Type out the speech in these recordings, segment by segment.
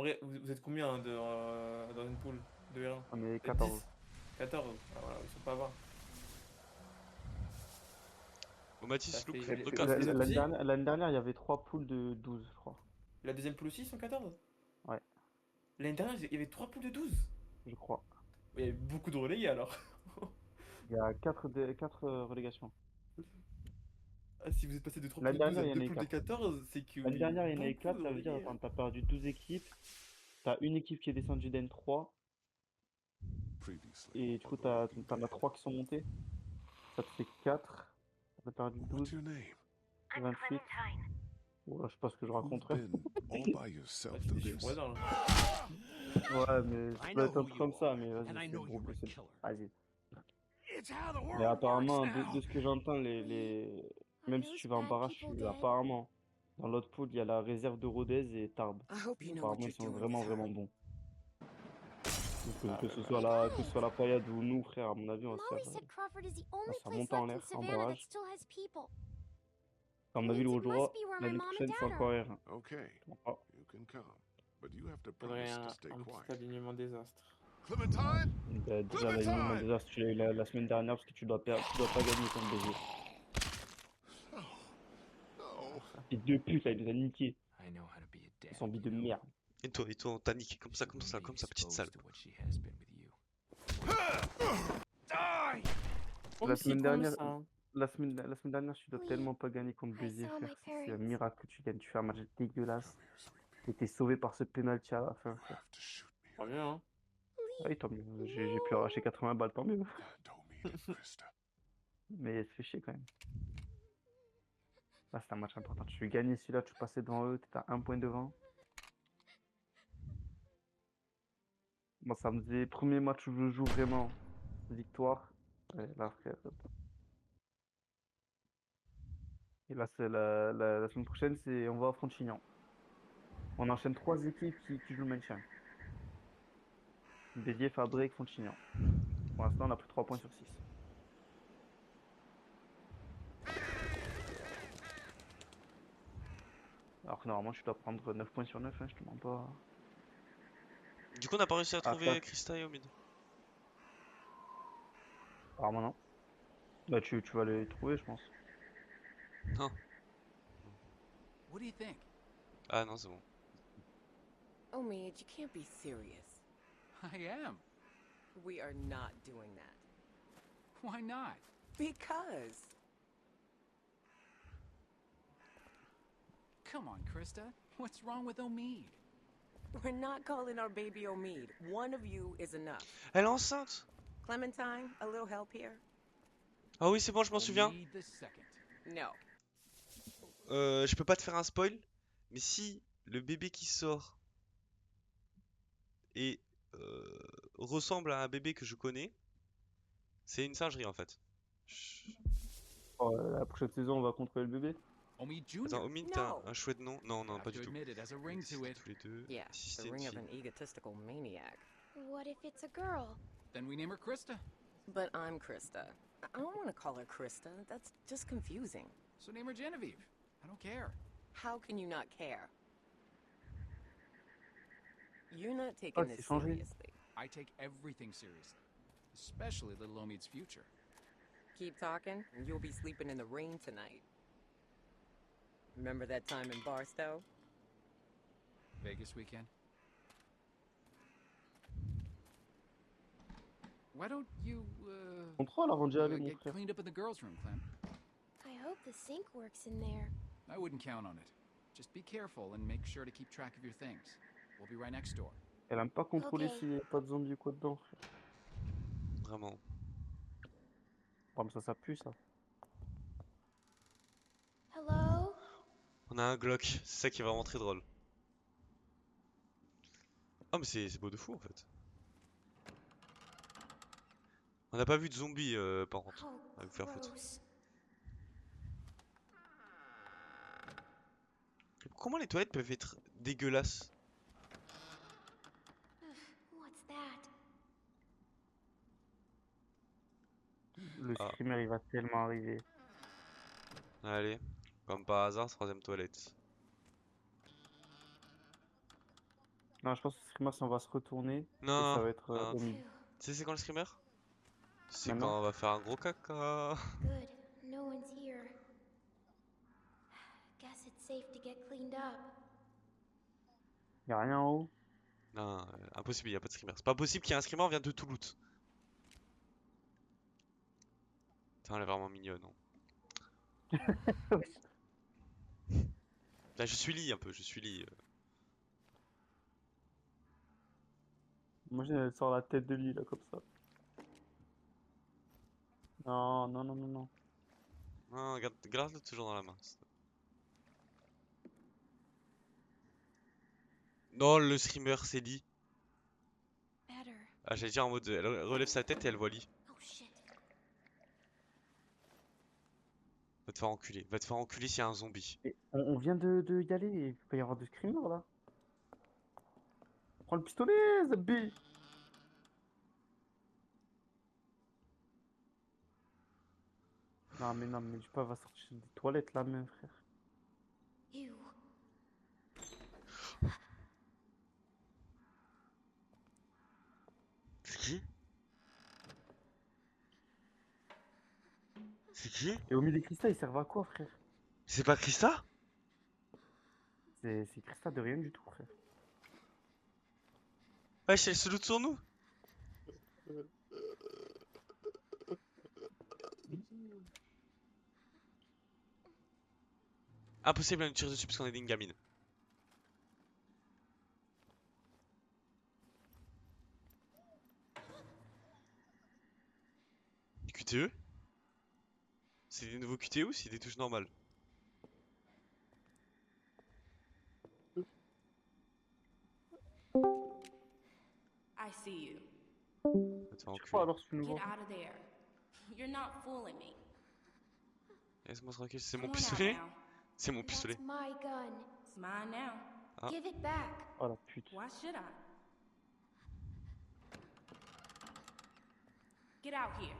vrai, vous êtes combien dans une poule de R1? On est Vous êtes 14. 10? 14. Ah, voilà, ils sont pas 20. Bon, Ça Mathis, look, fait. regarde. Les autres aussi? L'année dernière, il y avait 3 poules de 12, je crois. La deuxième poule aussi, ils sont 14? Ouais, L'année dernière, il y avait 3 poules de 12. je crois. Il y avait beaucoup de relayés alors. Il y a 4 relégations. Ah, si vous êtes passé de 3 poules L'année de 12 dernière, à il y en 2 a eu poules de 4. 14, c'est qu'il L'année y a eu dernière, il y en a eu beaucoup 4, de ça veut dire, relayés. attends, t'as perdu 12 équipes, t'as une équipe qui est descendue d'N3, et du coup, t'en as 3 qui sont montés. Ça te fait 4. T'as perdu 12, 28. Ouais, je sais pas ce que je raconterais. Bah, tu fais des chiffres au hasard là. Ouais, mais ça I doit know être un who truc you comme ça, are, mais and vas-y, I c'est know gros. you're a C'est... killer. Vas-y. It's how the Mais world works apparemment, now. de ce que j'entends, Are même si those tu vas en bad barrage, people dead? apparemment, dans l'autre pool, il y a la réserve de Rodez et Tarbes. I hope you know what Apparemment, ils you're sont doing with vraiment, her. vraiment bons. Donc, Ah, que bah, ce voilà. soit que ce soit la Payade ou nous, frère, à mon avis, on va se faire, Molly said Crawford is the only faire place monter en left in l'air, en Savannah that barrage. still has people. À mon avis, le Means it Rojoa, must be where my l'année mom and prochaine, c'est dad encore are. R1. Okay, Je comprends pas. you can come, but you have to Faudrait promise to un stay petit quiet. alignement désastre. Clementine? Déjà, l'alignement des As, tu l'as eu la semaine dernière parce que tu dois pas gagner contre BG. Oh, Et deux putes, là, il nous a niqué. I know how to be a dad. Ils sont vie de merde. Et toi, on t'a niqué comme ça, comme ça, comme ça, petite sale. To what she has been with you. Die! Oh, La mais c'est semaine cool dernière, ça. la semaine dernière, tu dois Oui. tellement pas gagner contre I BG, saw frère. my C'est un parents. miracle que tu gagnes. Tu fais un match dégueulasse. come here, sweet baby. Et t'es sauvé par ce penalty à la fin, You frère. have to shoot me. Tant mieux, hein. Ah oui, tant mieux. J'ai pu arracher 80 balles, tant mieux. Don't mean it, Krista. Mais ça fait chier quand même. Là, c'est un match important. Tu gagnais celui-là, tu passais devant eux, t'étais à 1 point devant. Moi, ça me faisait premier match où je joue vraiment victoire. Et là, frère. Et là, c'est la semaine prochaine, on va à Frontignan. On enchaîne 3 équipes qui jouent le maintien. Bélier, Fabré et Frontignan. Pour l'instant, on a pris 3 points sur 6. Alors que normalement, tu dois prendre 9 points sur 9, hein, je te mens pas. Du coup, on n'a pas réussi à Ah, trouver ça. Krista et Omid. Apparemment, non. Bah, tu vas les trouver, je pense. Non. What do you think? Ah non, c'est bon. Oh, Midge, you can't be serious. I am. We are not doing that. Why not? Because. Come on, Krista. What's wrong with Omid? We're not calling our baby Omid. One of you is enough. Elle est enceinte. Clementine, a little help here? Ah oui, c'est bon, je m'en souviens. Omid the second. No. Je peux pas te faire un spoil, mais si le bébé qui sort et ressemble à un bébé que je connais, c'est une singerie en fait. Oh, la prochaine saison, on va contrôler le bébé. Omid Jr. Attends, Omid, t'as No. un chouette nom? Non, non, Have pas to du tout. admit it has a ring to it. Tous les deux. Yeah, Si the c'est une ring of fille. an egotistical maniac. What if it's a girl? Then we name her Krista. But I'm Krista. I don't want to call her Krista. That's just confusing. So name her Genevieve. I don't care. How can you not care? You're not taking c'est this changé. seriously. I take everything seriously, especially little Omid's future. Keep talking, and you'll be sleeping in the rain tonight. Remember that time in Barstow? Vegas weekend. Why don't you, Contrôle avant d'y aller, mon get frère. cleaned up in the girls' room, Clem? I hope the sink works in there. I wouldn't count on it. Just be careful and make sure to keep track of your things. We'll be right next door. Elle aime pas contrôler Ok. s'il n'y a pas de zombies ou quoi dedans, frère. Vraiment. Comme ça pue, ça. Hello? On a un Glock, c'est ça qui est vraiment très drôle. Oh mais c'est beau de fou en fait. On n'a pas vu de zombies par contre. Oh, On va vous faire foutre. gross. Comment les toilettes peuvent être dégueulasses? What's that? Le Ah. screamer, il va tellement arriver. Allez, comme par hasard, troisième toilette. Non, je pense que Screamer, on va se retourner Non, et ça non. va être non. au Tu milieu. sais c'est quand le screamer? C'est Maintenant? quand on va faire un gros caca. Good. No one's here. Guess it's safe to get cleaned up. Y'a rien en haut. Non, impossible, y a pas de screamer. C'est pas possible qu'il y ait un screamer, on vient de tout loot. Putain, elle est vraiment mignonne, non? Là, je suis Lee un peu, je suis Lee. Moi, elle sort la tête de lui, là, comme ça. Non, non, non, non, non. Non, garde-le toujours dans la main. Non, le screamer, c'est Lee. Better. Ah, j'allais dire en mode, elle relève sa tête et elle voit Lee. Oh shit. Va te faire enculer. Va te faire enculer s'il y a un zombie. Et on vient de y aller, il peut y avoir des screamers, là. Prends le pistolet, Zabbi. Non, mais je sais pas, elle va sortir des toilettes, là, même, frère. You. C'est qui? C'est qui? Et au milieu des cristaux, ils servent à quoi, frère? C'est pas Krista? C'est cristal de rien du tout, frère. Wesh, elle se loot sur nous? Impossible à nous tirer dessus parce qu'on est des gamines. QTE? C'est des nouveaux QTE ou c'est des touches normales? I see you. Va te faire Je sais pas, enculer. alors, si tu nous Get vois. out of there. You're not fooling me. Laisse-moi tranquille, c'est mon Come on out pistolet? now. C'est mon That's pistolet. my gun. It's mine now. Ah. Give it back. Oh la pute. Why should I? Get out here.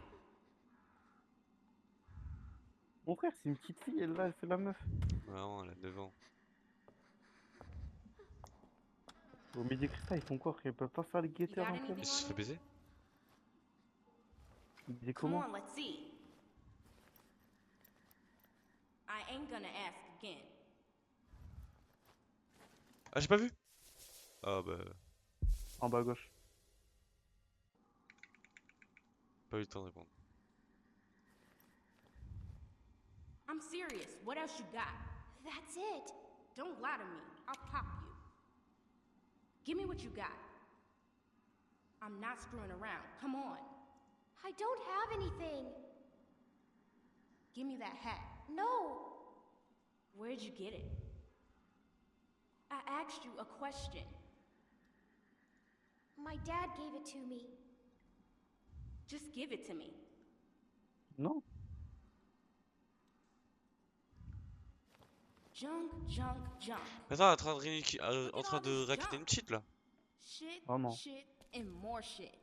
Mon frère, c'est une petite fille, elle là, elle fait la meuf. Vraiment, elle a 9 ans. Au milieu des cristaux, ils font quoi, frère? Ils peuvent pas faire les guetteurs got un peu? anything? Elle se fait baiser? Ils disaient Come comment? on, let's see. I ain't gonna ask again. Ah, j'ai pas vu! Ah bah, En bas à gauche. pas eu le temps de répondre. I'm serious. What else you got? That's it. Don't lie to me. I'll pop you. Give me what you got. I'm not screwing around. Come on. I don't have anything. Give me that hat. No. Where'd you get it? I asked you a question. My dad gave it to me. Just give it to me. Non? Junk, junk, junk. Attends, en train de, en at train all de this raqueter junk. une cheat là. Shit, Vraiment. shit, and more shit.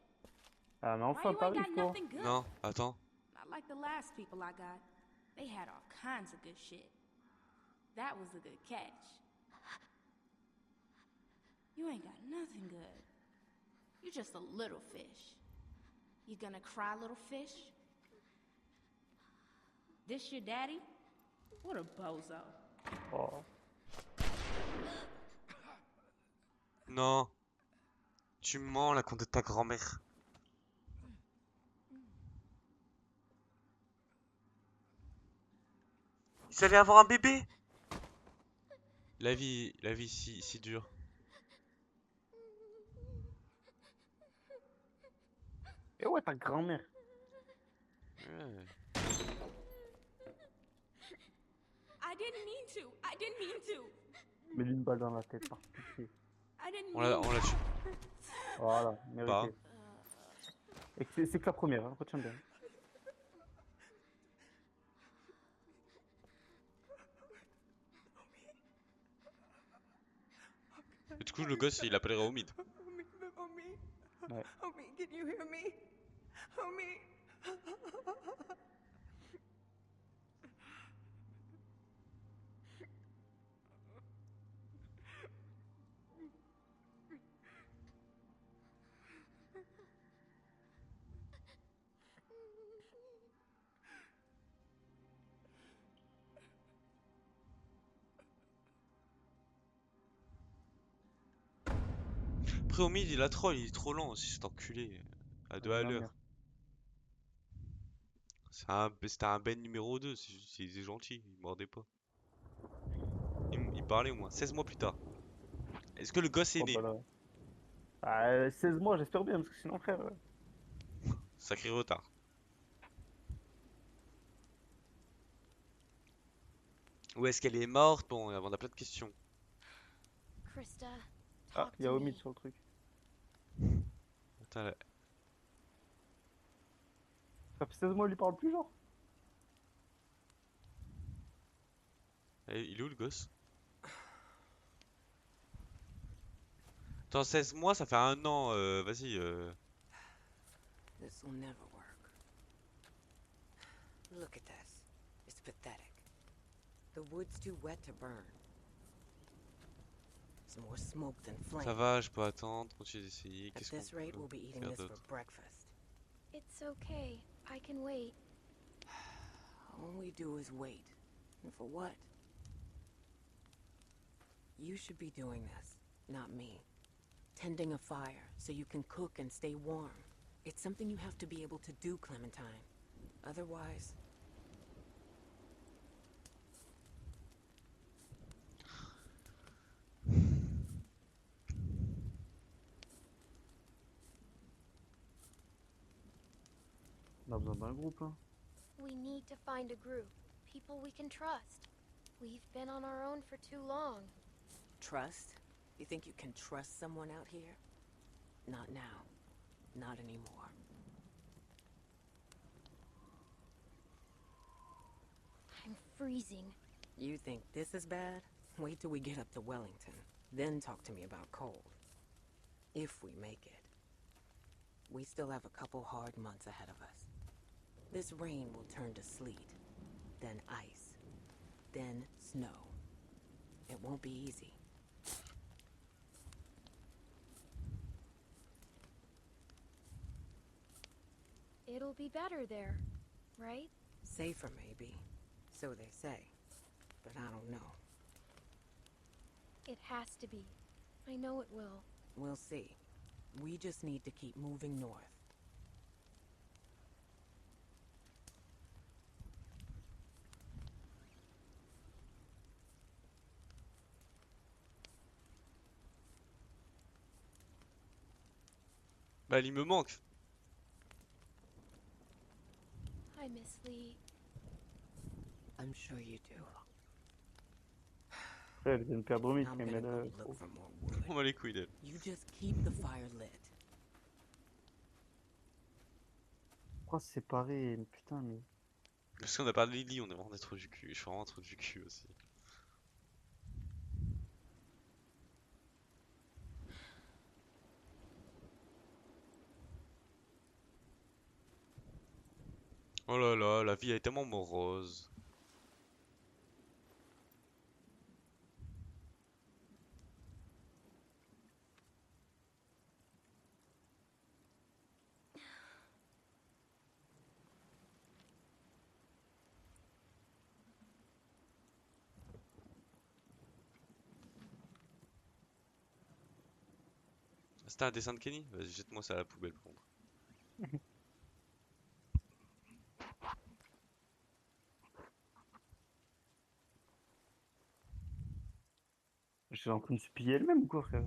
Ah, mais Why enfin, you ain't t'arrives, got toi. nothing good? Non, attends. Not like the last people I got. They had all kinds of good shit. That was a good catch. You ain't got nothing good. You just a little fish. You gonna cry, little fish? This your daddy? What a bozo. Oh. Non. Tu mens la compte de ta grand-mère. Ils allaient avoir un bébé. La vie si dure. Et ouais, ta grand-mère. Ouais. I didn't mean to. I didn't mean to. Mets-lui une balle dans la tête, par pitié. I didn't On mean l'a tué. Voilà, Bah. mérité. Et c'est que la première, hein, retiens bien. Et du coup, le gosse, il appellerait Omid. Ouais. Homie, can you hear me? Homie. Après, au mid, il a troll, il est trop lent aussi, cet enculé. À 2 à Ma l'heure. mère. C'était un Ben numéro 2, il est gentil, il mordait pas. Il parlait au moins. 16 mois plus tard. Est-ce que le gosse est Oh, bah né? là. Ah, 16 mois, j'espère bien, parce que sinon, frère. Sacré retard. Où est-ce qu'elle est morte? Bon, on a plein de questions. Krista, Ah, talk il y a to Omid me. sur le truc. Attends, là. Ça fait 16 mois, il lui parle plus, genre. Il est où le gosse? Attends, 16 mois, ça fait un an, vas-y. This will never work. Look at this. It's pathetic. The wood's too wet to burn. It's more smoke than flame. Ça va, je peux attendre, continuer d'essayer. At Qu'est-ce qu'on this rate, peut we'll be eating faire this for d'autre? breakfast. It's okay. I can wait. All we do is wait. And for what? You should be doing this, not me. Tending a fire so you can cook and stay warm. It's something you have to be able to do, Clementine. Otherwise... On a besoin d'un groupe, là. We need to find a group. People we can trust. We've been on our own for too long. Trust? You think you can trust someone out here? Not now. Not anymore. I'm freezing. You think this is bad? Wait till we get up to Wellington. Then talk to me about cold. If we make it. We still have a couple hard months ahead of us. This rain will turn to sleet, then ice, then snow. It won't be easy. It'll be better there, right? Safer, maybe. So they say. But I don't know. It has to be. I know it will. We'll see. We just need to keep moving north. Bah, il me manque. I miss Lee. I'm sure you do. Après, elle vient de perdre Omid I'm quand même. gonna Elle, go look for more wood. On va les couilles d'elle. You just keep the fire lit. Pourquoi se séparer? Putain, mais. Parce qu'on a parlé de Lily, on est vraiment des trous du cul. Je suis vraiment un trou du cul aussi. Oh là là, la vie est tellement morose. C'était un dessin de Kenny? Vas-y, jette-moi ça à la poubelle pour moi. Je suis en train de se piller elle-même ou quoi, frère?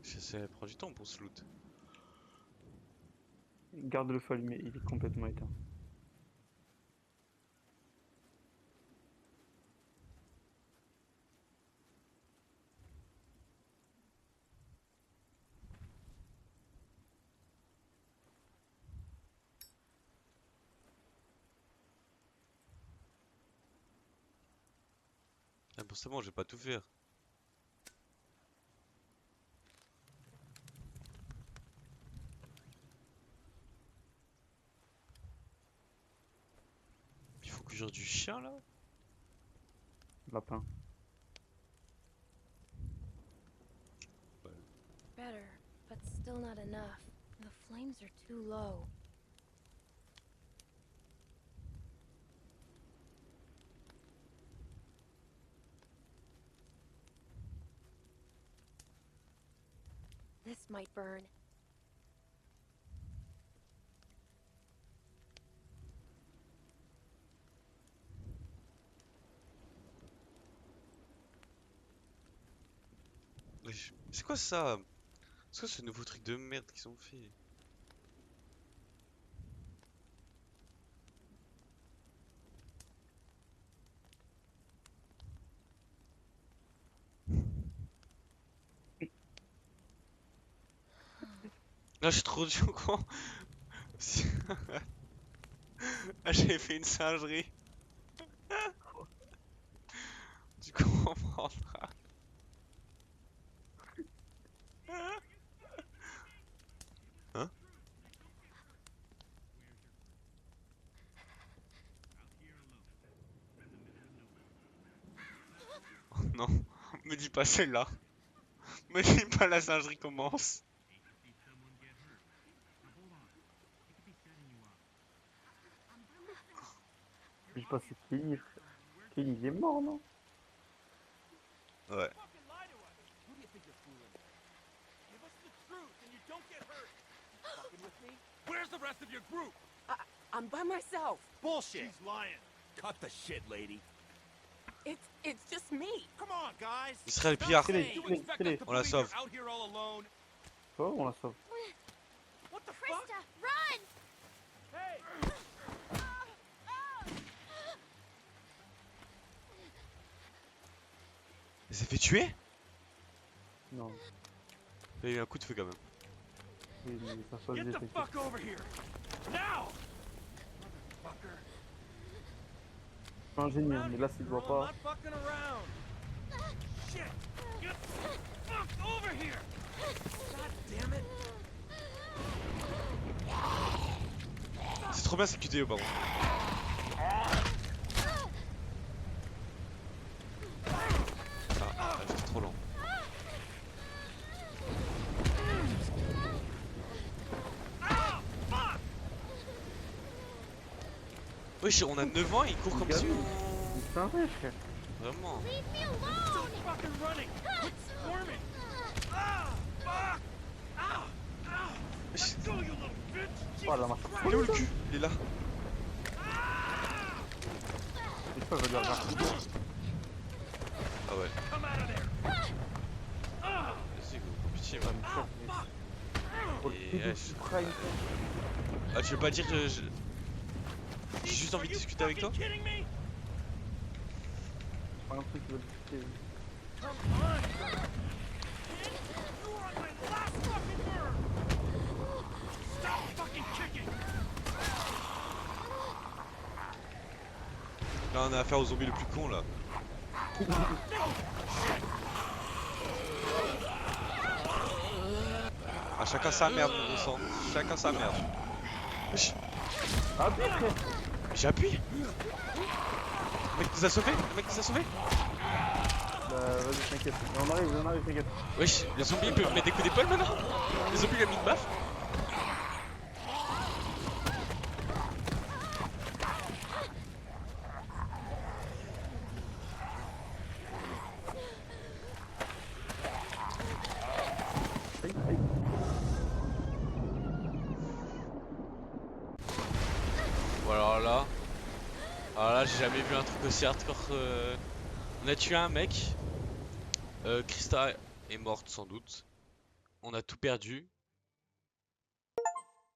Ça prend du temps pour se loot. Garde le feu allumé, il est complètement éteint. Ah bon, c'est bon, je vais pas tout faire. Il faut que j'aille du chien là? Lapin. Better, but still not enough. The flames are too low. This might burn. Wesh, c'est quoi ça? C'est quoi ce nouveau truc de merde qu'ils ont fait? Là, je suis trop du con. Ah, j'ai fait une singerie. Tu comprendras. Hein? Oh non, me dis pas celle-là. Me dis pas la singerie commence. Je sais pas, c'est Kenny. Kenny, il est mort, non? Ouais. Where's the rest of your group? I'm by myself. Bullshit. She's lying. Cut the shit, lady. It's just me. Come on, guys. Il serait le pire. Stop saying you expect us to On la believe you're sauve. out here all alone. Toi, on la sauve. What the fuck? Krista, run! Hey! Il s'est fait tuer? Non. Il a eu un coup de feu quand même. Oui, mais ça passe Get des the techniques. fuck over here. Now! Motherfucker. Je suis ingénieur, mais là, s'il voit I'm pas. not fucking around. Shit! Get the fuck over here! God damn it! C'est trop bien cette QTE par contre. Ah, j'étais trop lent. Wesh, on a 9 ans et il court comme si on... C'est un vrai, frère. Vraiment. Leave me alone! Fucking running! Quit squirming! Ah! Fuck! Ah! Ah! Wesh, Let go, you little bitch! Oh, la marche. il est où le cul? Il est là. Des fois, je vais le regarder. Ah ouais. Come out of there! Ah! Vas-y go, pitié. Ouais, mais ça, Et, oh, le ouais, petit prime. Ah, tu veux pas dire que j'ai juste envie de discuter avec toi? Fucking kidding me? Pas un truc qui va discuter. Come on! You are on my last fucking word! Stop fucking kicking! Là, on a affaire au zombie le plus con là. Ah, chacun sa merde, mon bon sang. Chacun sa merde. Wesh, Ah, bien, frère. j'ai appuyé. Le mec nous a sauvé. Le mec nous a sauvé. Bah, vas-y, t'inquiète. On arrive, t'inquiète. Wesh, les zombies ils peuvent mettre des coups d'épaule maintenant. Les zombies ils ont mis une baffe. Aïe, aïe. Bon alors là j'ai jamais vu un truc aussi hardcore. On a tué un mec. Krista est morte sans doute. On a tout perdu.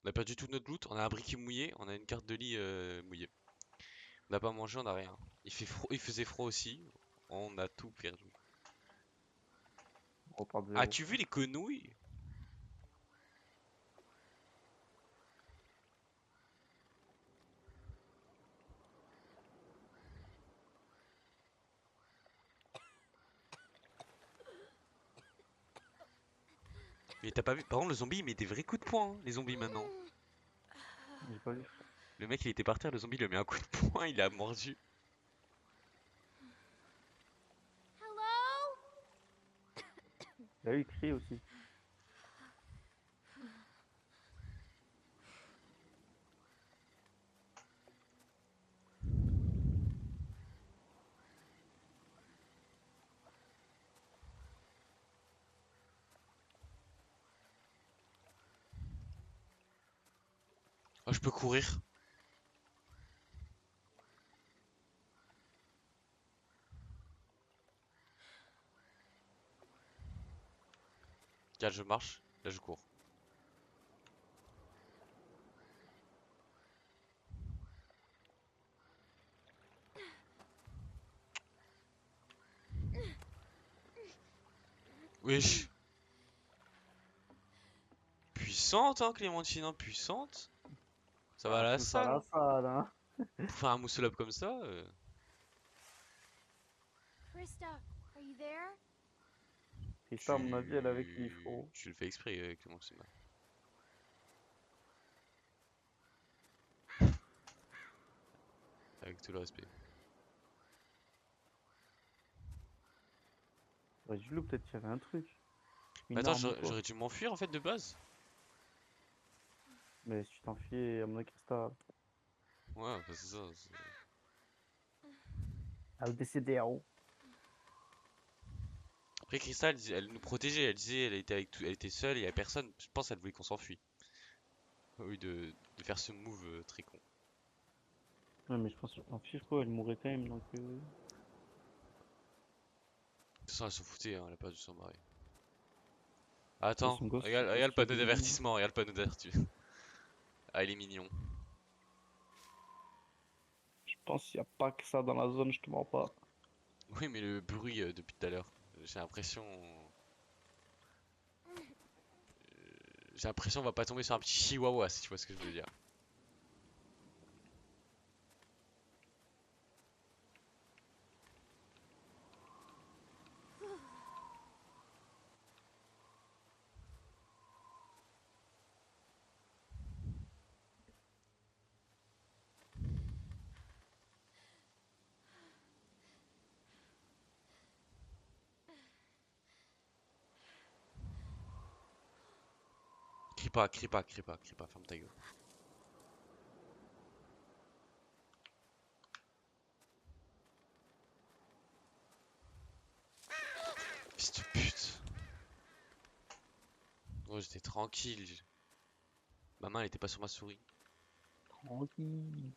On a perdu tout notre loot. On a un briquet mouillé. On a une carte de lit mouillée. On n'a pas mangé, on n'a rien. Il faisait froid aussi. On a tout perdu. On repart de zéro. As-tu vu les quenouilles? Mais t'as pas vu? Par contre le zombie il met des vrais coups de poing, hein, les zombies maintenant. J'ai pas vu. Le mec il était par terre, le zombie lui a mis un coup de poing, il a mordu. Hello? Il a eu crié aussi. Oh, je peux courir. Regarde, je marche. Là, je cours. Wesh. Puissante, hein, Clémentine, hein, puissante. Ça va à la C'est pas la salle. salle, hein. Pour faire un muscle up comme ça. Krista, are you there? Et ça, à mon avis, elle est avec qui il faut. Tu le fais exprès, Clémentine. Avec tout le respect. Ouais, je loupe, peut-être qu'il y avait un truc. Mais Une attends, arme ou quoi. j'aurais dû m'enfuir en fait de base. Mais si tu t'enfuis, à mon avis, Krista, Ouais, bah, c'est ça. elle est décédée en haut. Après, Crystal, elle nous protégeait. Elle disait, elle était avec elle était seule, il y a personne. Je pense qu'elle voulait qu'on s'enfuit. Oui, de faire ce move très con. Ouais, mais je pense que tu t'enfuis, quoi, elle mourrait quand même, donc... De toute façon, elle s'en foutait, hein, elle a pas dû s'en marrer. Attends, son gosse, regarde, c'est regarde le ce qu'il panneau a dit. d'avertissement, regarde le panneau d'avertissement. Ah, il est mignon. Je pense qu'il n'y a pas que ça dans la zone, je te mens pas. Oui, mais le bruit depuis tout à l'heure, j'ai l'impression. J'ai l'impression qu'on va pas tomber sur un petit chihuahua, si tu vois ce que je veux dire. Crie pas, crie pas, crie pas, crie pas, ferme ta gueule. Fils de pute. Oh, j'étais tranquille. Ma main elle était pas sur ma souris. Tranquille.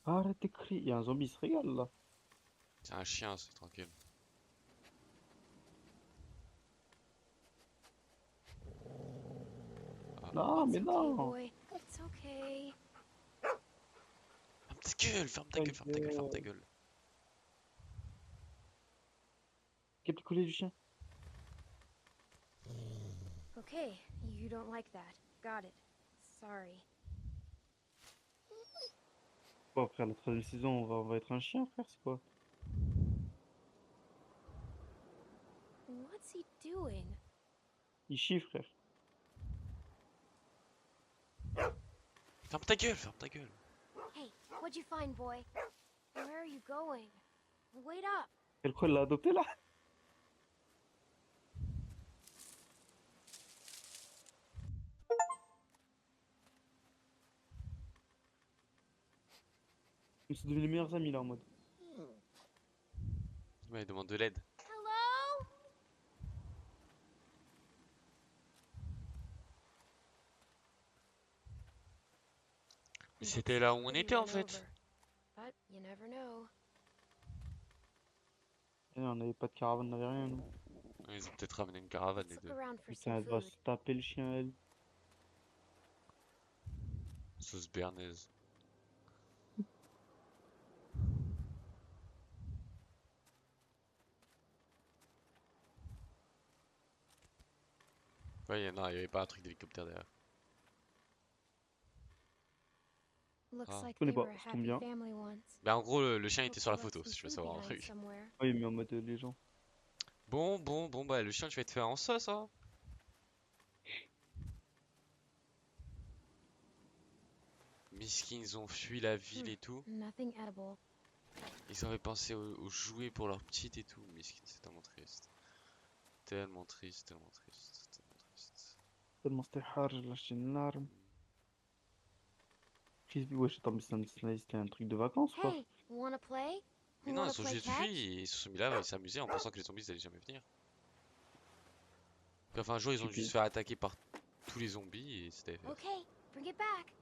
Arrête de crier, il y a un zombie, il se régale là. C'est un chien, c'est tranquille. Non, mais It's okay, non. boy. It's okay. Ferme ta gueule, ferme ta gueule, ferme ta gueule, ferme ta gueule. Quel collier du chien? Okay, you don't like that. Got it. Sorry. Bon, frère, la troisième saison, on va être un chien, frère, c'est quoi? What's he doing? Il chie, frère. Ferme ta gueule, ferme ta gueule. Hey, what'd you find, boy? Where are you going? Wait up. Elle quoi, elle l'a adopté là? Ils sont devenus les meilleurs amis là en mode. Ouais, il demande de l'aide. Hello? Mais c'était là où on Maybe était en run fait. over. But you never know. Eh, on n'avait pas de caravane, on n'avait rien nous. Ils ont peut-être ramené une caravane les Let's deux. look around for Putain, some elle va food. se taper le chien, elle. Sauce bernaise. Ouais, non, il y avait pas un truc d'hélicoptère derrière. Looks Ah. like Je connais they were pas, a ça tombe happy bien. family once. Bah en gros le chien était sur la Hopefully photo left si tu veux some food savoir un behind truc. somewhere. Oui, mais en mode les gens. Bon bah le chien tu vas te faire en sauce hein. Miskin, ils ont fui la ville et tout. Nothing edible. Ils avaient pensé aux jouets pour leur petite et tout. Miskin, c'est tellement triste. Tellement triste, tellement triste, tellement triste. Tellement c'était hard, j'ai lâché une larme. Wesh, attends, mais c'était un truc de vacances quoi. Hey, wanna play? Mais non, Wanna ils ont play juste catch? fui et ils se sont mis là, ils s'amusaient en pensant que les zombies allaient jamais venir. Puis, enfin, un jour, ils ont dû Stupide. se faire attaquer par tous les zombies et c'était. Okay, bring it back.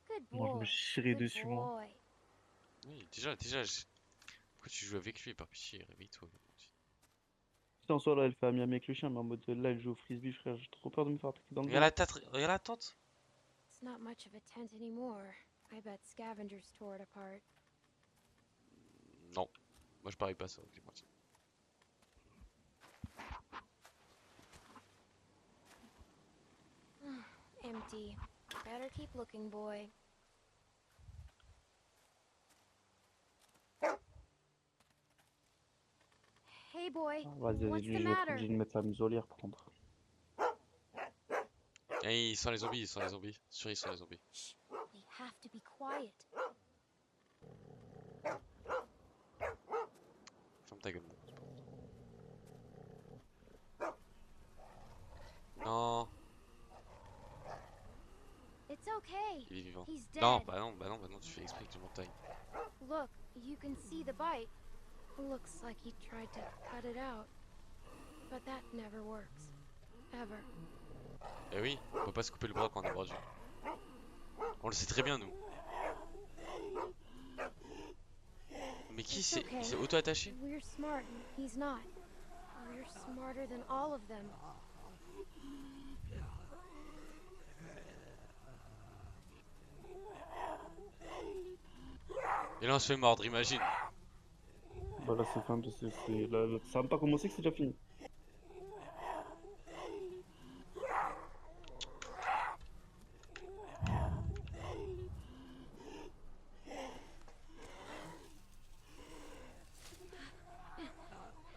Good Moi, je me boy. chierais Good dessus, moi. boy. Oui, déjà, pourquoi tu joues avec lui? Pas pitié, réveille-toi. Si en soi, là, elle fait ami avec le chien, mais en mode là, elle joue au frisbee, frère. J'ai trop peur de me faire attaquer dans le Regarde dos. la tente, regarde la tente. It's not much of a tent anymore. I bet scavengers tore it apart. Non, moi je parie pas ça, dis-moi. Empty. Better keep looking, boy. Hey, boy. Ah, vas-y, What's lui, the je vais être matter? obligé de mettre la muselière pour prendre. Et ils sont les zombies, ils sont les zombies. Sûr, ils sont les zombies. Shh. We have to be quiet. Ferme ta gueule. Non, It's okay. il est vivant. He's dead. Non, bah non, tu fais exprès que tu montagne. Look, you can see the bite. Looks like he tried to cut it out. But that never works. Ever. Eh oui, on peut pas se couper le bras quand on est mordu. On le sait très bien, nous. Mais qui It's c'est? okay. Il s'est auto-attaché? We're smart. He's not. We're smarter than all of them. Et là on se fait mordre, imagine. Bah là, c'est fin, ça a même pas commencé que c'est déjà fini.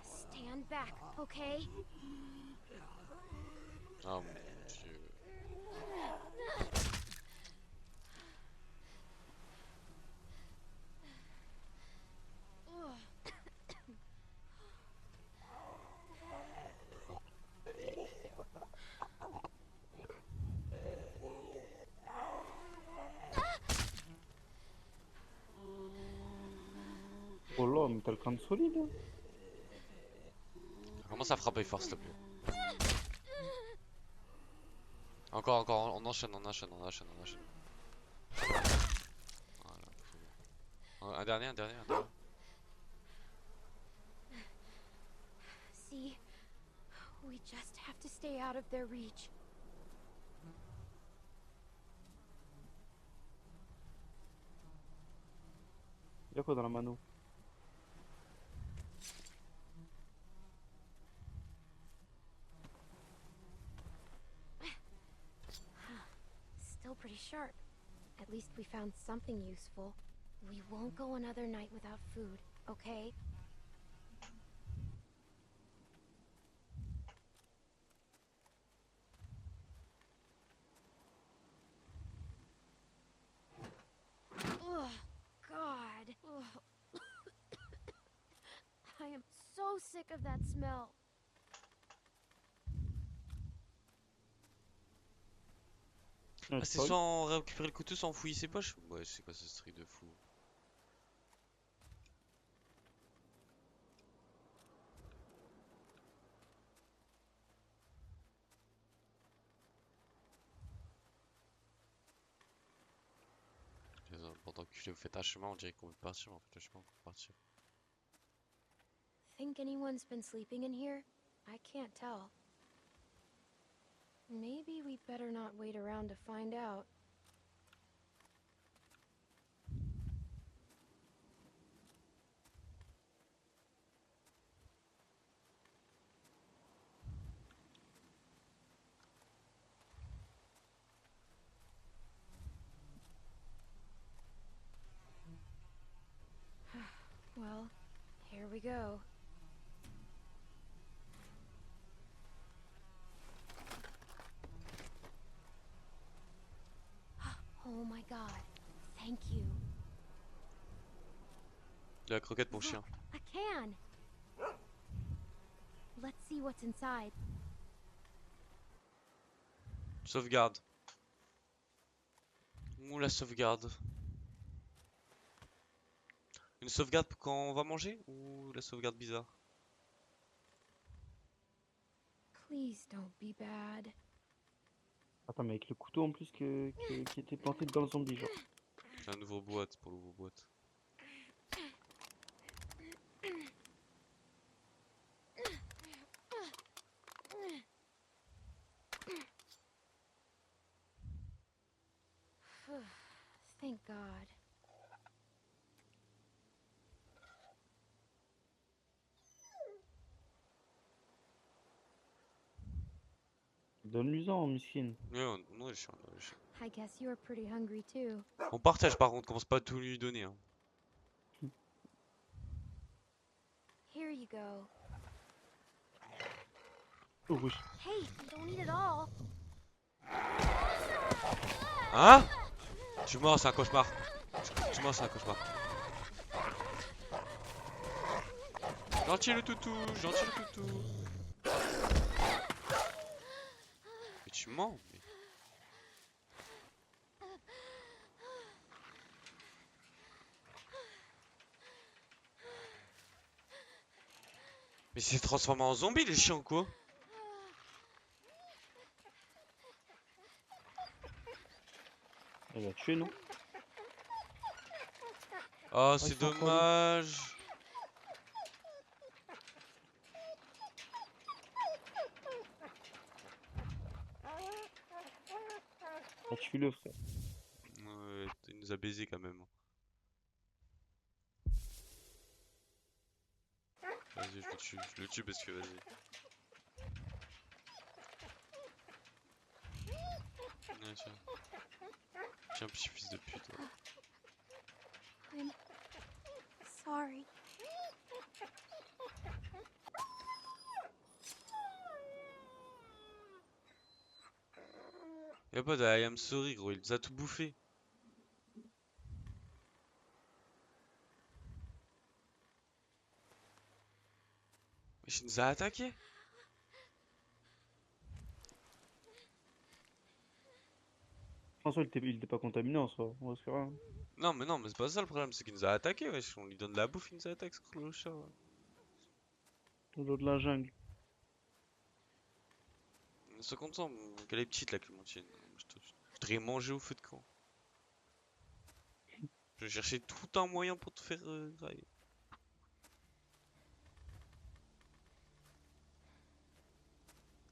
Stand back, okay? Oh mon dieu. Oh là, mais t'as le crâne solide, hein. Commence à frapper fort, s'il te plaît. Encore, on enchaîne. Voilà, un dernier. See? We just have to stay out of their reach. Y'a quoi dans la mano? Still pretty sharp. At least we found something useful. We won't go another night without food, okay? Oh, God. Ugh. I am so sick of that smell. Ah, Ah, c'est sans récupérer le couteau, sans fouiller ses poches? Ouais, c'est quoi ce truc de fou? Pendant que vous faites un chemin, on dirait qu'on veut partir, mais en fait, le chemin, on peut partir. Think anyone's been sleeping in here? I can't tell. Maybe we'd better not wait around to find out. Well, here we go. Oh my god. Thank you. De la croquette pour chien. A can. Let's see what's inside. Sauvegarde. Ouh, la sauvegarde. Une sauvegarde quand on va manger ou la sauvegarde bizarre? Please don't be bad. Attends, mais avec le couteau en plus qui était planté dans le zombie, genre. J'ai un ouvre-boîte pour l'ouvre-boîte. Thank God. Donne-lui-en, Miskin. Ouais, on est chiant, on est chiant. I guess you were pretty hungry too. On partage par contre, commence pas à tout lui donner. Hein. Here you go. Oh oui. Hey, don't eat it all. Hein? Je suis mort, c'est un cauchemar. Je suis mort, c'est un cauchemar. Gentil le toutou, gentil le toutou. Mais tu mens, mais... Mais c'est transformé en zombie les chiens quoi. Elle va tuer, non? Oh, c'est ils sont encore dommage. Ah, tue-le, frère. Ouais, il nous a baisé quand même. Vas-y, je le tue parce que vas-y. Ouais, tiens. Tiens, petit fils de pute. Ouais. I'm sorry. Y'a pas de I am sorry gros, il nous a tout bouffé. Mais il nous a attaqué. François, il était pas contaminé en soi. On risque rien. Non mais c'est pas ça le problème, c'est qu'il nous a attaqué wesh. On lui donne de la bouffe, il nous attaque ce gros chat. Ouais. Dans l'eau de la jungle. Sois content, qu'elle est petite la clémentine. Je t'aurais mangé au feu de camp. Je cherchais tout un moyen pour te faire grailler.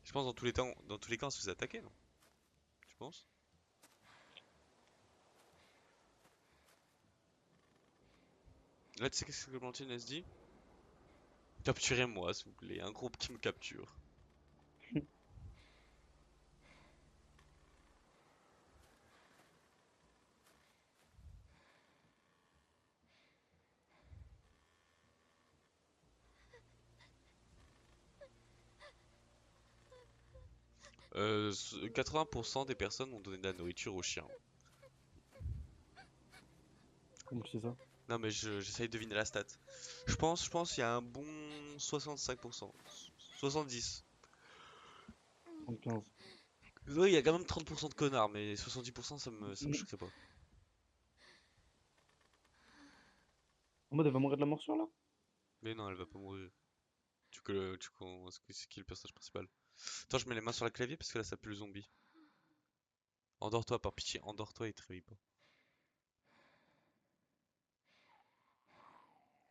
Je pense dans tous les temps, dans tous les cas on se fait attaquer, non? Tu penses? Là tu sais qu'est-ce que Clémentine elle se dit? Capturez-moi s'il vous plaît, un groupe qui me capture. Euh, 80% des personnes ont donné de la nourriture aux chiens. Comment tu sais ça? Non mais j'essaye de deviner la stat. Je pense qu'il y a un bon 65%. 70. 15. Oui, il y a quand même 30% de connards, mais 70% ça me choquerait pas. En mode, elle va mourir de la morsure là? Mais non, elle va pas mourir. C'est qui le personnage principal? Attends, je mets les mains sur le clavier parce que là ça pue le zombie. Endors-toi, par pitié, endors-toi et te réveille pas.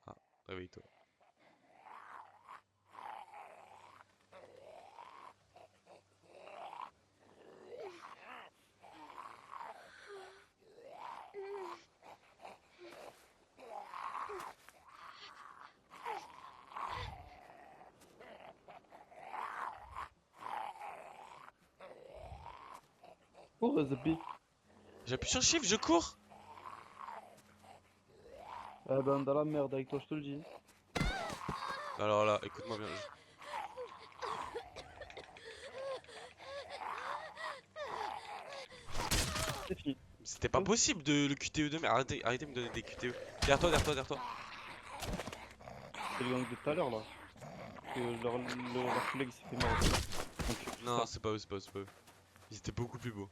Ah, réveille-toi. Oh, Zabi. J'appuie sur shift, je cours! Eh ben, dans la merde avec toi, je te le dis. Alors là, écoute-moi bien. C'est fini. C'était pas possible de le QTE2, mais arrêtez de me donner des QTE. Derrière toi, derrière toi, derrière toi. C'est le gang de tout à l'heure là. Que leur collègue s'est fait mort. Donc, Non, ça, c'est pas eux, c'est pas eux, c'est pas eux. Ils étaient beaucoup plus beaux.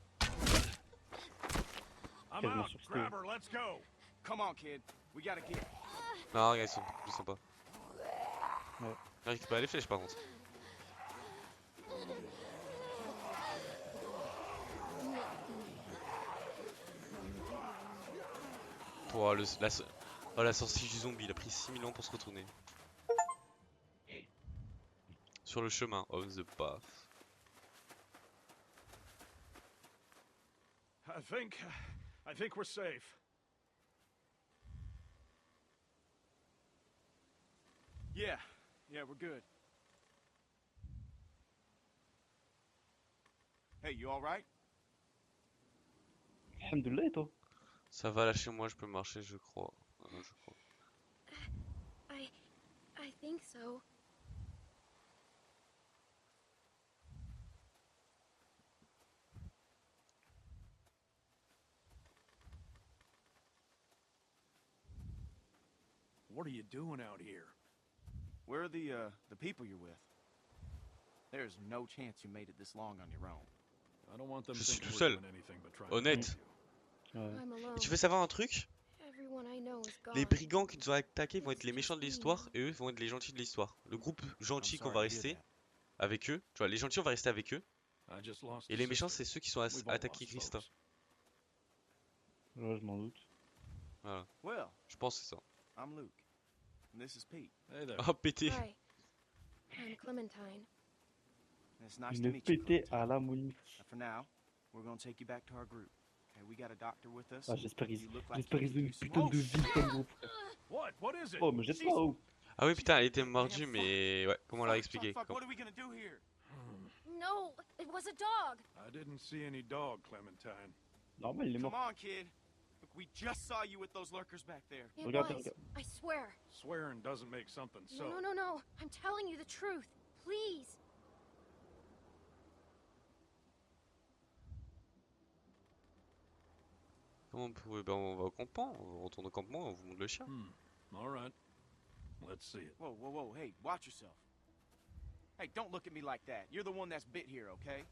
I'm quasiment out. sûr que c'était eux. Grab her, let's go. Come on, kid. We gotta get. Non, regarde, ils sont beaucoup plus sympas. Ouais. Il récupère les flèches par contre. Oh, la sortie du zombie, il a pris 6000 ans pour se retourner. Sur le chemin, on the path. I think we're safe. Yeah, we're good. Hey, you all right? Alhamdoulilah, et toi? Ça va, là chez moi, je peux marcher, je crois. Je crois. I think so. What are you doing out here? Where are the people you're with? There's no chance you made it this long on your own. I don't want them Je suis thinking tout we're seul. doing anything but trying to Honnête. help you. Ouais. I'm alone. Et tu veux savoir un truc? Everyone I know is gone. Les brigands qui nous ont attaqués vont être les méchants de l'histoire et eux vont être les gentils de l'histoire. Le groupe gentil qu'on va rester avec eux, tu vois, les gentils on va rester avec eux I just lost et a les méchants sister. c'est ceux qui sont We've all attaqués lost Christa. folks. Ouais, je m'en doute. Voilà, Well, je pense que c'est ça. I'm Luke. And this is Pete. Hey there. Oh pété. Hi. I'm Clementine. It's nice to Une meet you. pété Clementine. à la Monique. And for now, we're gonna take you back to our group. Okay, we got a doctor with us. Ah, j'espère You qu'ils look like ont you une could putain use de some- vie comme groupe. What is it? Oh, mais jette pas, oh. Ah oui putain elle était mordue mais ouais, comment on l'a expliqué Fuck, comme- what are we gonna do here? No, it was a dog. I didn't see any dog, Clementine. Normal, il est Come mort. on, kid. Look, we just saw you with those lurkers back there. It Regarde, was. regarde. I swear. Swearing doesn't make something so. No. I'm telling you the truth. Please. Comment on pouvait... Ben on va au campement, on retourne au campement, on vous montre le chien. All right. Let's see it. Whoa. Hey, watch yourself. Hey, don't look at me like that. You're the one that's bit here, okay?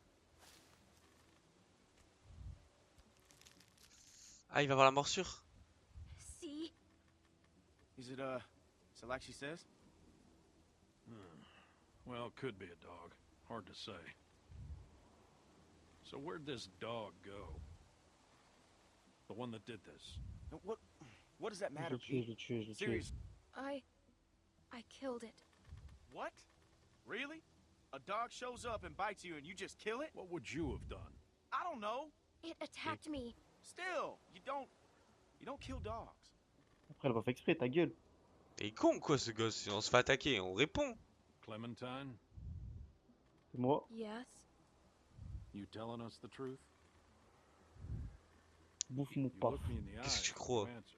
Ah il va avoir la morsure. See? Is it like she says? Well, could be a dog. Hard to say. So where'd this dog go? The one that did this. Now, what does that Je matter, l'ai tué, Pete? je l'ai tué, je l'ai tué. Serious? I killed it. What? Really? A dog shows up and bites you and you just kill it? What would you have done? I don't know. It attacked me. Still, you don't kill dogs. Après, elle va faire exprès, ta gueule. Il est con quoi ce gosse, si on se fait attaquer, on répond. Clementine, C'est moi. Yes. you telling us the truth? Bouffe mon You paf. look me in the Qu'est-ce que eye tu crois? and you answer.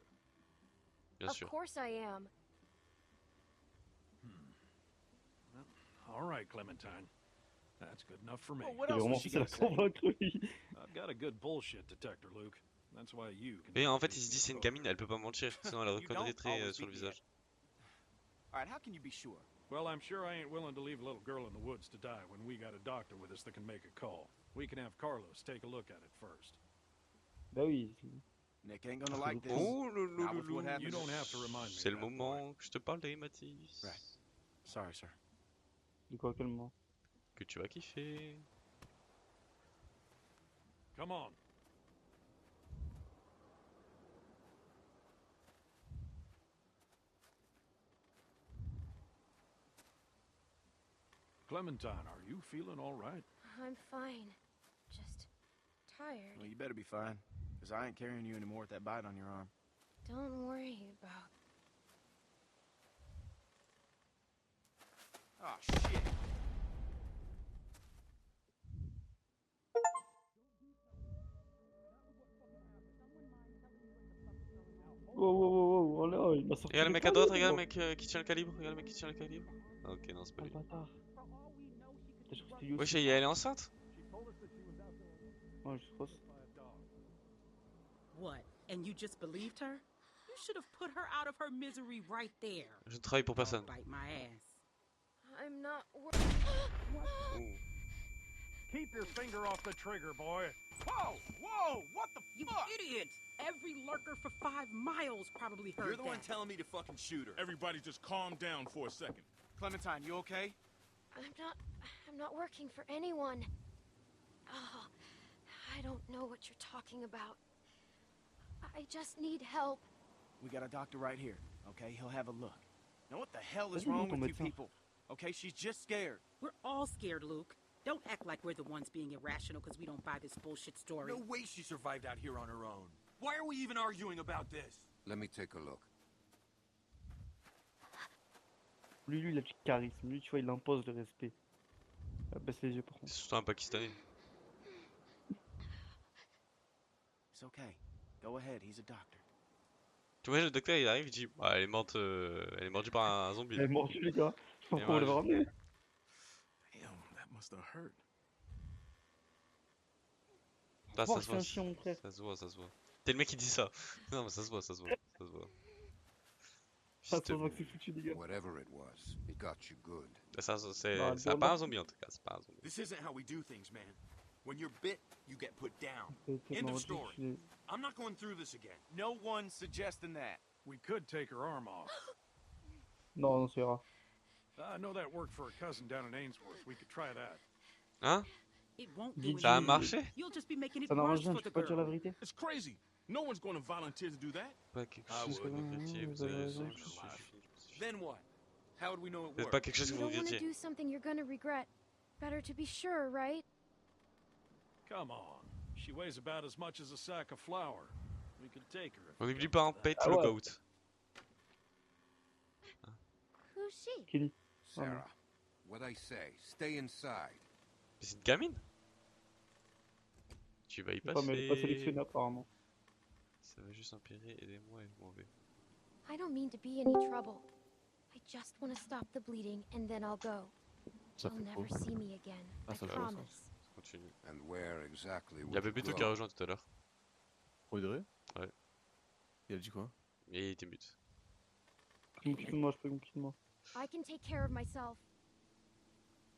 Bien Of sûr. course I am. All right, Clementine. That's good enough for me. Well, what Il est else vraiment was she facile à gonna say? convaincre, lui. I've got a good bullshit detector, Luke. That's why you can. Et en fait be il se dit the c'est une cook. gamine, elle peut pas mentir, sinon elle You don't reconnaîtrait always sur le be visage. All right, how can you be sure? Well, I'm sure I ain't willing to leave a little girl in the woods to die when we got a doctor with us that can make a call. We can have Carlos take a look at it first. Bah oui. Nick ain't gonna like this. Oh Not with what happened. You don't have to remind me. C'est le of that, moment que je te parle Mathis. Right. Sorry, sir. De quoi, quel moment? Que tu vas kiffer. boy. Come on. Clementine, are you feeling all right? I'm fine. Just tired. Well, you better be fine, because I ain't carrying you anymore with that bite on your arm. Don't worry about. Oh, shit. Wow, oh là, il m'a sorti. Regarde le les mec à droite, poignets, regarde le moi. mec qui tient le calibre, regarde le mec qui tient le calibre. Ah, ok, non, c'est pas Ah, lui. bâtard. Putain, je crois que c'était lui Wesh, aussi. elle est enceinte? Ouais, je crois. What? And you just believed her? You should have put her out of her misery right there. Je ne travaille pour personne. Bite my ass. I'm not. Ouh. Keep your finger off the trigger, boy. Whoa! Whoa! What the You fuck? idiot! Every lurker for 5 miles probably heard You're the that. one telling me to fucking shoot her. Everybody just calm down for a second. Clementine, you okay? I'm not working for anyone. Oh, I don't know what you're talking about. I just need help. We got a doctor right here, okay? He'll have a look. Now what the hell is Vas-y, wrong mon with you médecin. people? Okay, she's just scared. We're all scared, Luke. Don't act like we're the ones being irrational because we don't buy this bullshit story. No way she survived out here on her own. Why are we even arguing about this? Let me take a look. Lui, il a du charisme. Lui, tu vois, il impose le respect. Baisse les yeux, par contre. C'est surtout un Pakistanais. It's okay. Go ahead, he's a doctor. Tu vois, le docteur il arrive, il dit bah, elle est mordue par un zombie. Elle est mordue, les gars. Je sais pas Et pourquoi on voilà, l'avait ramené. Damn, that must have hurt. Ah, Oh, ça se c'est voit, un chiant, frère. ça se voit, ça se voit. T'es le mec qui dit ça. Non, mais ça se voit, ça se voit, ça se voit. Ça Juste se voit que c'est foutu, les gars. Whatever it was, it got you good. Ça, c'est Bah, c'est pas un zombie en tout cas, c'est pas un zombie. This isn't how we do things, man. When you're bit, you get put down. C'est End of tellement story. ridicule. I'm not going through this again. No one's suggesting that. We could take her arm off. Non, non, ça ira. I know that worked for a cousin down in Ainsworth. We could try that. Hein? It won't do Guide, Ça a anything. marché? You'll just be making it Ça n'arrange worse rien, for tu the peux pas dire la girl. vérité. It's crazy. No one's going to volunteer to do that. Pas quelque Ah, chose que ouais, vous regrettiez, vous avez raison, ouais, je suis Then what? How would we know it C'est worked? pas quelque chose You que vous don't want to regrettiez. do something you're gonna regret. Better to be sure, right? Come on. She weighs about as much as a sack of flour. We could take her. if On it n'oublie comes pas un to that. pet Ah ouais. lookout. Who's she? Kenny. Sarah, what I say, stay inside. Mais c'est une gamine? Tu vas y Pas, mais elle est pas passer. sélectionnée, apparemment. Ça va juste empirer, aidez-moi et vous m'en vais. I don't mean to be any trouble. I just want to stop the bleeding and then I'll go. Ça You'll fait never quoi? see me again. Ah, I ça fait promise. Ça continue. And where exactly Il y a would you Pépito qui go? a rejoint tout à l'heure. Audrey? Ouais. Il a dit quoi? Et il était mute. Moi, je peux moi. I can take care of myself.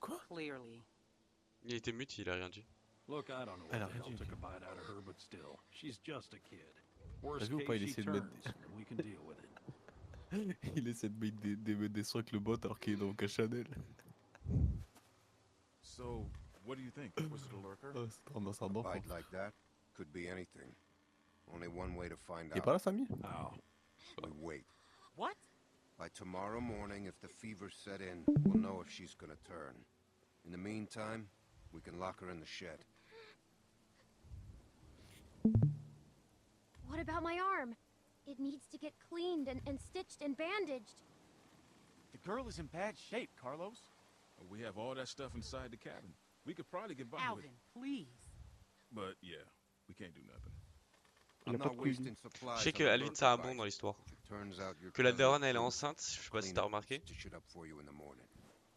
Clearly. Il était mute, il a rien dit. Look, I don't know Elle a what the rien hell dit, took a ok. bite out of her, but still, she's just a kid. T'as Worst vu ou pas, il case, she essaie de mettre turns, and we can deal with it. Il essaie de mettre des sons avec le bot alors qu'il est dans Cash Channel. So, what do you think? Was it a lurker? Oh, c'est trop dans un enfant. Bite like that could be anything. Only one way to find Il est out. pas là, Samy? Ow. We wait. What? By tomorrow morning, if the fever set in, we'll know if she's gonna turn. In the meantime, we can lock her in the shed. What about my arm? It needs to get cleaned and stitched and bandaged. The girl is in bad shape, Carlos. We have all that stuff inside the cabin. We could probably get by with Alvin, it. please. But yeah, we can't do nothing. I'm not wasting Je supplies sais on que a Alvin ça a un lurker bon dans bite. l'histoire. If it turns out your Que la cousin daronne elle est killed, enceinte, je sais pas si clean t'as up, remarqué. stitch it up for you in the morning.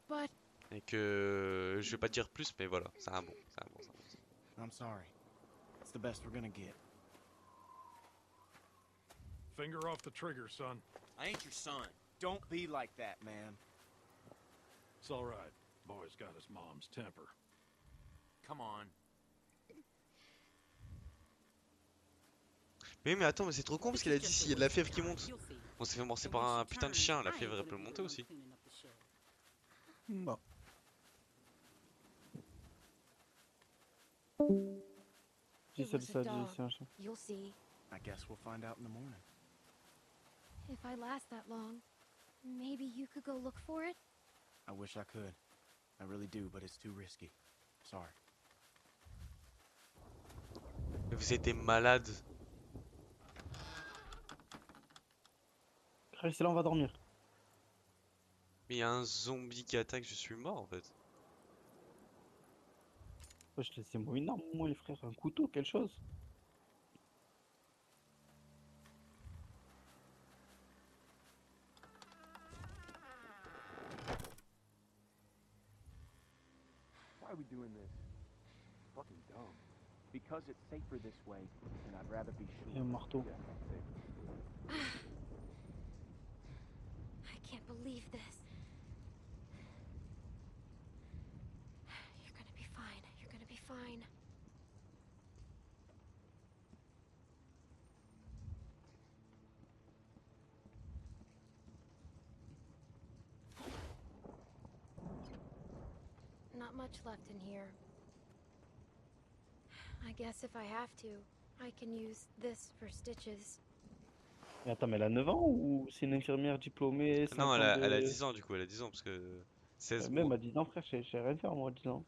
But Et que je vais pas dire plus, mais voilà, c'est un bon, c'est un bon, c'est un bon. I'm sorry. It's the best we're gonna get. Finger off the trigger, son. I ain't your son. Don't be like that, man. It's all right. Boy's got his mom's temper. Come on. Mais attends, mais c'est trop con parce qu'il a dit s'il y a de la fièvre qui monte. On s'est fait morcer par un putain de chien, la fièvre elle peut monter aussi. Non. Si it ça was dit ça, a dit dog. c'est un chien. You'll see. I guess we'll find out in the morning. If I last that long, maybe you could go look for it? I wish I could. I really do, but it's too risky. Sorry. Mais vous êtes des malades. Restez là, on va dormir. Mais il y a un zombie qui attaque, je suis mort en fait. Wesh, laissez-moi une arme, moi, les frères. Un couteau, quelque chose. Why are we doing this? Fucking dumb. Because it's safer this way, and I'd rather be sure. Et un marteau. I can't believe this. You're gonna be fine. You're gonna be not much left in here. I guess if I have to, I can use this for stitches. Mais attends, mais elle a 9 ans ou c'est une infirmière diplômée, 5 Non, ans elle a de... 10 ans du coup, elle a 10 ans parce que 16 Même mois. à 10 ans, frère, je sais rien faire moi à 10 ans.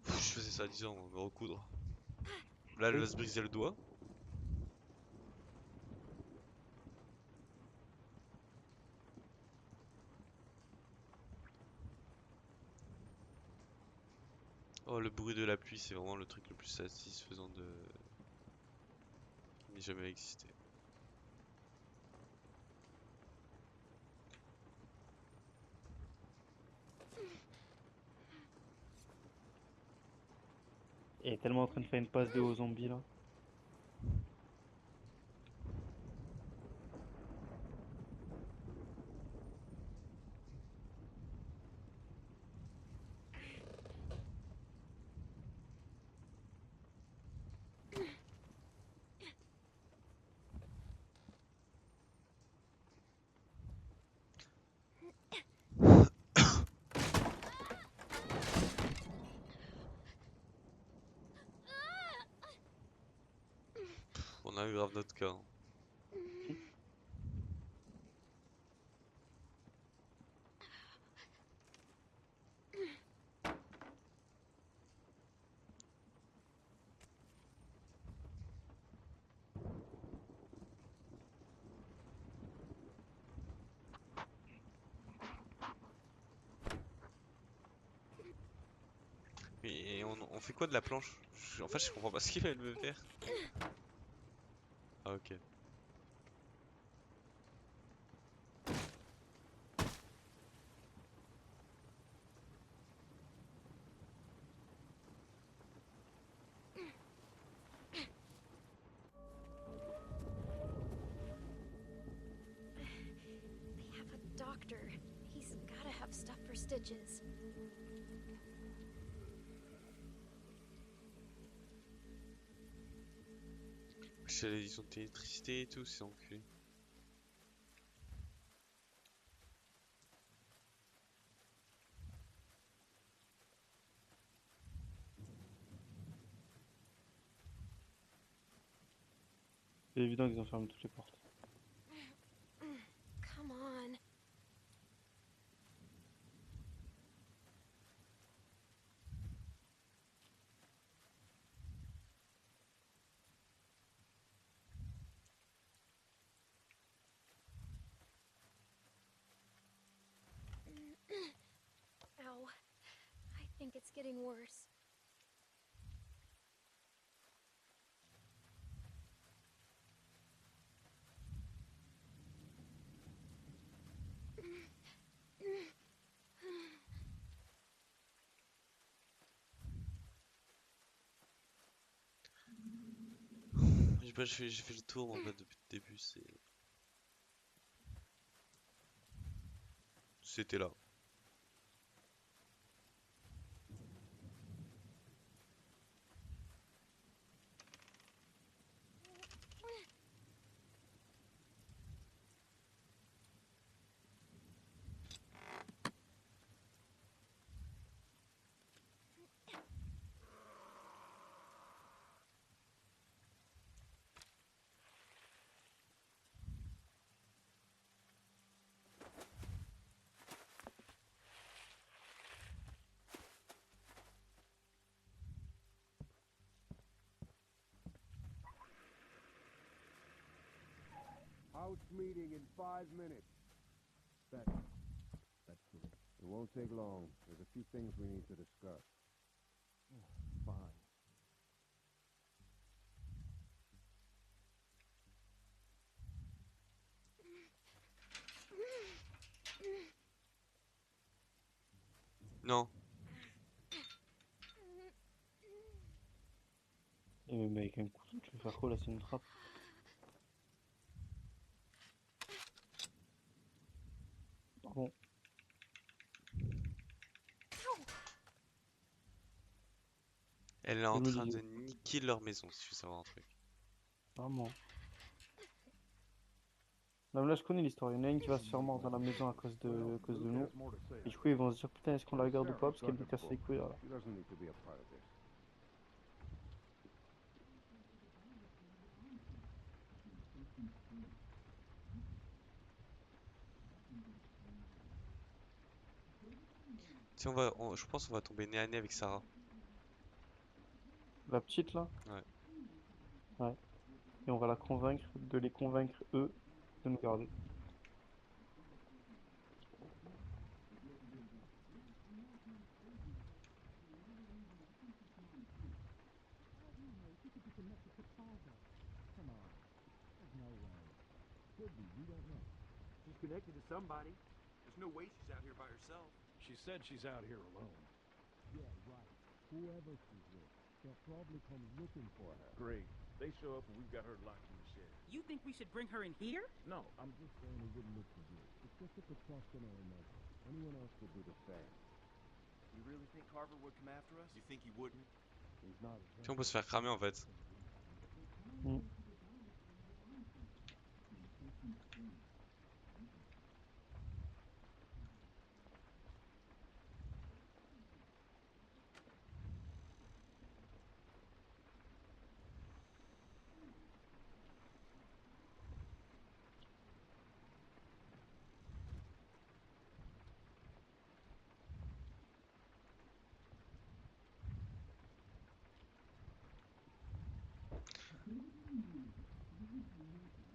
Je faisais ça à 10 ans, me recoudre. Là, elle Oui. va se briser le doigt. Oh, le bruit de la pluie, c'est vraiment le truc le plus satisfaisant qui n'ait jamais existé. Elle est tellement en train de faire une passe D aux zombies là. On aggrave notre cas. Hein. Et on fait quoi de la planche? En fait, je comprends pas ce qu'il veut faire. Ah, ok. They have a doctor. He's gotta have stuff for stitches. Chez l'édition de d'électricité et tout, c'est enculé. C'est évident qu'ils ont fermé toutes les portes. Come on. Ow. I think it's getting worse. Je sais pas, j'ai fait le tour en fait depuis le début, c'était là. House meeting in 5 minutes. That's good. It won't take long. There's a few things we need to discuss. Fine. Non. Et même avec un couteau, tu veux faire quoi là? C'est une trappe. Bon. Elle est en train de niquer leur maison, si je veux savoir un truc. Vraiment. Non, mais là, je connais l'histoire. Il y en a une qui va se faire mordre dans la maison à cause de nous. Et du coup, ils vont se dire, putain, est-ce qu'on la garde ou pas? Parce qu'elle nous casse les couilles, voilà. She doesn't need to be a part of this. Si je pense qu'on va tomber nez à nez avec Sarah. La petite, là? Ouais. Ouais. Et on va la convaincre, de les convaincre, eux, de nous garder. Come on. There's no way. Could be, we don't know. She's connected to somebody. There's no way she's out here by herself. She said she's out here alone. Yeah, right. Whoever she's with, they'll probably come looking for her. Great. They show up and we've got her locked in the shed. You think we should bring her in here? No, I'm just saying it wouldn't look so good. It's just a precautionary measure. Anyone else would do the same. You really think Carver would come after us? You think he wouldn't? He's not Si on peut se faire cramer en fait. Mm.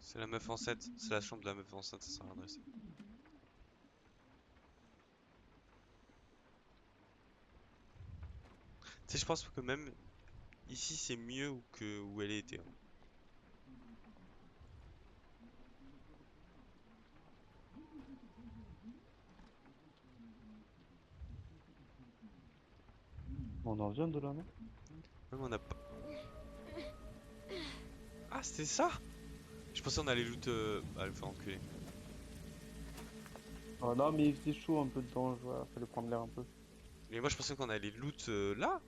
C'est la meuf enceinte. C'est la chambre de la meuf enceinte, ça sera adressé. Tu sais, je pense que même ici c'est mieux que où elle était. Hein. On en vient de là, non? Même on a pas. Ah, c'était ça? Je pensais qu'on allait loot. Bah, le faire enculer. Ah, non, mais il faisait chaud un peu dedans, il fallait prendre l'air un peu. Mais moi je pensais qu'on allait loot là.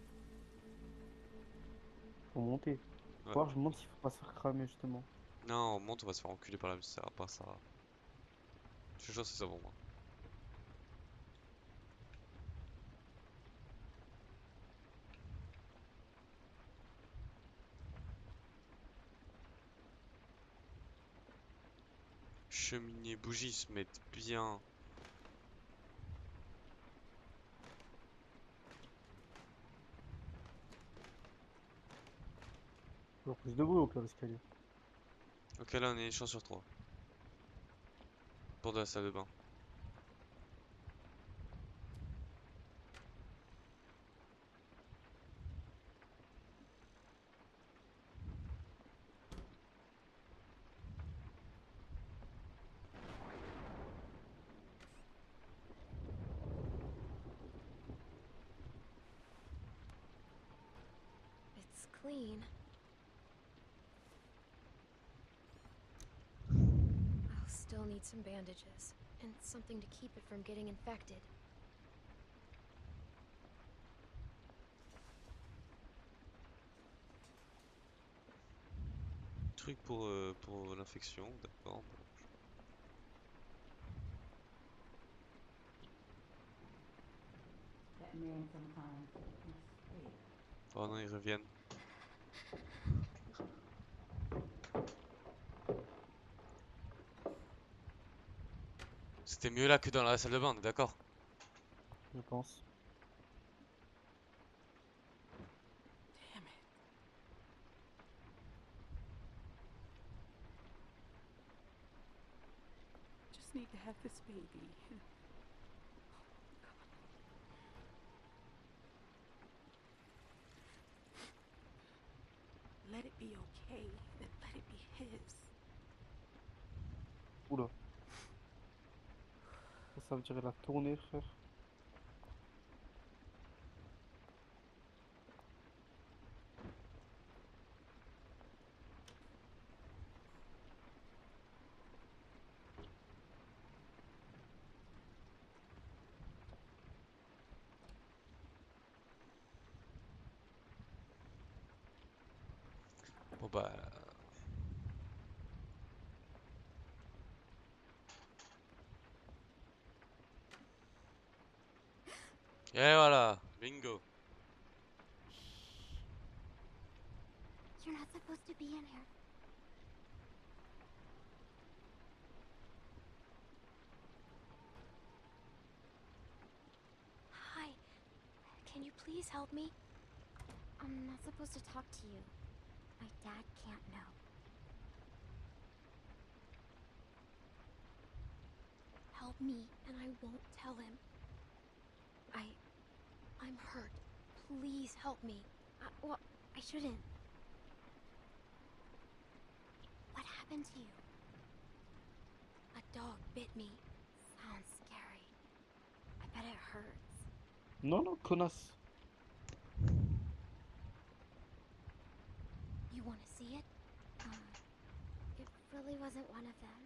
Faut monter. Ouais. Voir, je me demande s'il faut pas se faire cramer justement. Non, on monte, on va se faire enculer par la ça sert à pas ça. Je suis sûr que c'est ça pour moi. Cheminée, bougies se mettent bien. Toujours plus de bruit au pire l'escalier. Ok, là on est chance sur 3. Pour de la salle de bain. It's clean. I'll still need some bandages and something to keep it from getting infected. Truc pour l'infection, d'accord. Bon. Oh non, ils reviennent. C'était mieux là que dans la salle de bain, on est d'accord? Je pense. Damn it. Just need to have this baby. Let it be okay, and let it be his. Oula. Ça veut dire la tournée, frère. Bon bah. Et voilà, bingo. You're not supposed to be in here. Hi. Can you please help me? I'm not supposed to talk to you. My dad can't know. Help me, and I won't tell him. I'm hurt. Please help me. Well, I shouldn't. What happened to you? A dog bit me. Sounds scary. I bet it hurts. Non, non, connasse. You want to see it? It really wasn't one of them.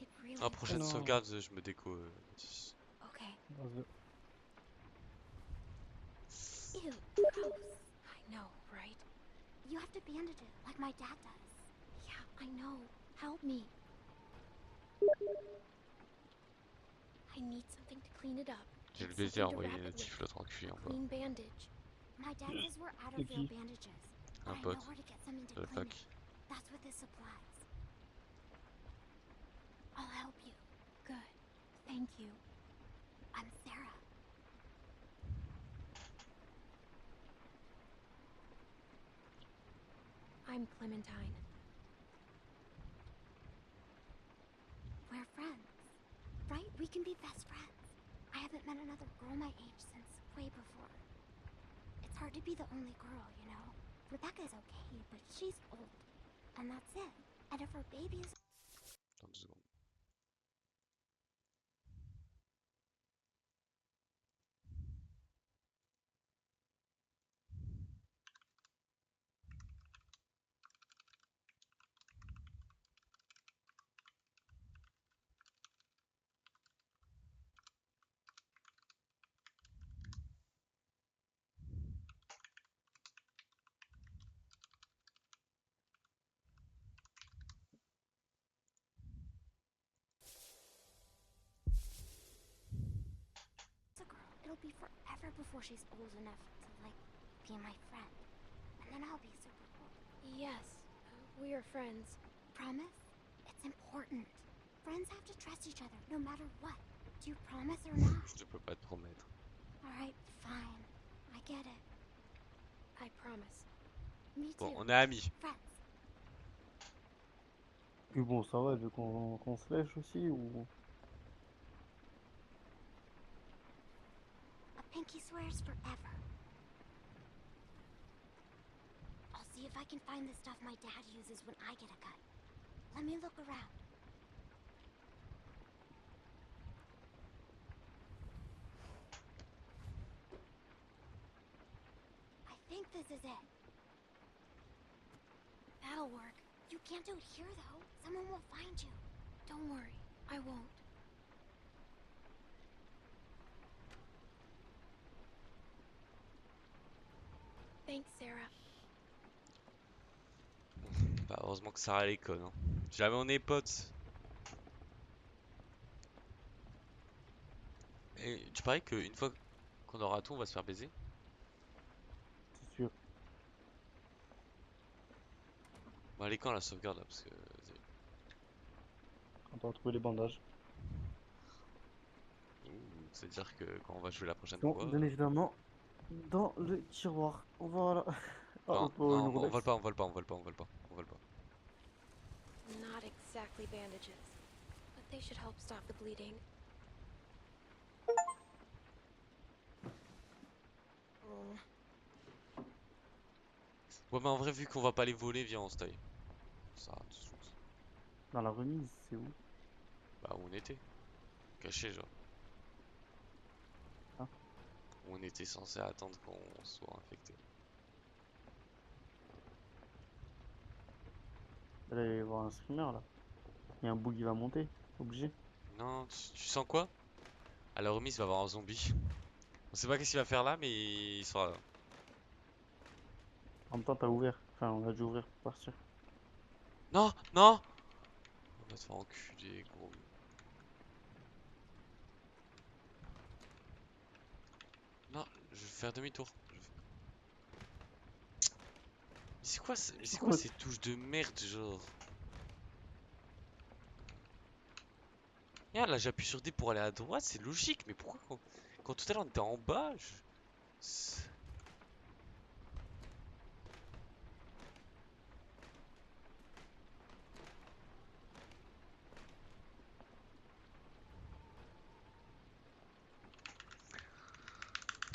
It really Ah, prochaine Non. sauvegarde, je me déco. Okay. Vas-y. Ew, gross. I know, right? You have to bandage it, like my dad does. Yeah, I know. Help me. I need something to clean it up. J'ai le and baiser à something to envoyer wrap une it with. notif l'autre enculé A encore. clean bandage. My dad says we're out of real bandages. Un But I pote. know where to get something to De la clean fac. it. That's with his supplies. I'll help you. Good. Thank you. I'm Sarah. I'm Clementine. We're friends, right? We can be best friends. I haven't met another girl my age since way before. It's hard to be the only girl, you know? Rebecca's okay, but she's old. And that's it. And if her baby is... Attends 2 secondes. a girl, it'll be forever before she's old enough to, like, be my friend. And then I'll be super cool. Yes, we are friends. Promise? It's important. Friends have to trust each other, no matter what. Do you promise or not? Je ne peux pas te promettre. Alright, fine. I get it. I promise. Me Bon, too. on est amis. Friends. Puis bon, ça va, vu qu'on se lèche aussi, ou... A pinky swears forever. I'll see if I can find the stuff my dad uses when I get a cut. Let me look around. I think this is it. That'll work. You can't do it here, though. Someone will find you. Don't worry, I won't. Thanks, Sarah. Bah, heureusement que Sarah elle est conne. Hein. Jamais on est potes. Et tu paries qu'une fois qu'on aura tout, on va se faire baiser? C'est sûr. Bon, allez, quand la sauvegarde là? Parce que. Quand on va trouver les bandages. C'est-à-dire que quand on va jouer la prochaine Bon, fois. bien évidemment, dans le tiroir. Voilà. Ah, Non, oh, une non, on Rolex. vole pas, on vole pas, on vole pas, on vole pas, on vole pas. Not exactly bandages, but they should help stop the bleeding. Oh. Ouais, mais en vrai, vu qu'on va pas les voler, viens, on se taille. Ça, tout de suite. Dans la remise, c'est où? Bah, où on était. Caché, genre. Ah. Où on était censé attendre qu'on soit infecté. Allez voir un streamer là. Il y a un bout qui va monter, obligé. Non, tu sens quoi? À la remise, il va y avoir un zombie. On sait pas qu'est-ce qu'il va faire là, mais il sera là. En même temps, t'as ouvert. Enfin, on a dû ouvrir pour partir. Non, non! On va te faire enculer, gros. Non, faire demi-tour. Mais c'est quoi, ces touches de merde, genre? Regarde, là j'appuie sur D pour aller à droite, c'est logique, mais pourquoi quand tout à l'heure on était en bas,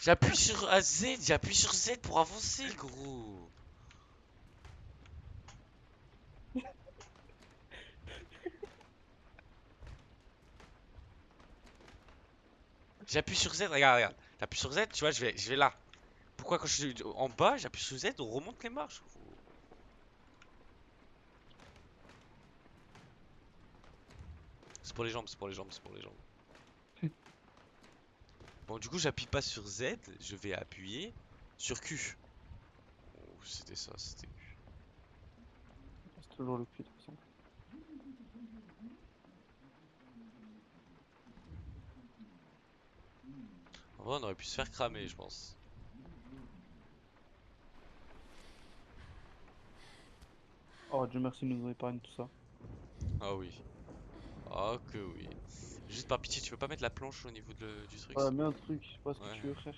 j'appuie sur Z, j'appuie sur Z pour avancer, gros. J'appuie sur Z, regarde. J'appuie sur Z, tu vois, je vais là. Pourquoi quand je suis en bas, j'appuie sur Z, on remonte les marches, gros. C'est pour les jambes, c'est pour les jambes, c'est pour les jambes. Bon, du coup, j'appuie pas sur Z, je vais appuyer sur Q. Oh, c'était ça, c'était Q. C'est toujours le cul de toute façon. En vrai, on aurait pu se faire cramer, je pense. Oh, Dieu merci, nous ont épargné tout ça. Ah oui. Ah que oui. Juste par pitié, tu peux pas mettre la planche au niveau du truc? Ouais, mets un truc, je sais pas ce que tu veux, frère.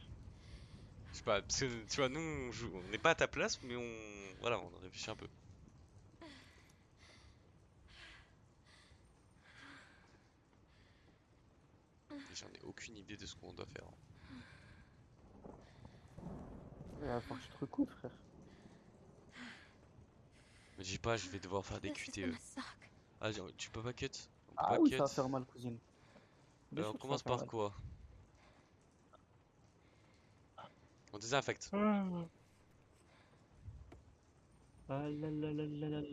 Je sais pas, parce que tu vois, nous on n'est pas à ta place, mais voilà, on réfléchit un peu. J'en ai aucune idée de ce qu'on doit faire. Il va falloir que je te recoute, frère. Me dis pas, je vais devoir faire des QTE. Ah, tu peux pas cut? Ah oui, ça va faire mal, cousine. On commence par quoi? On désinfecte. Moi,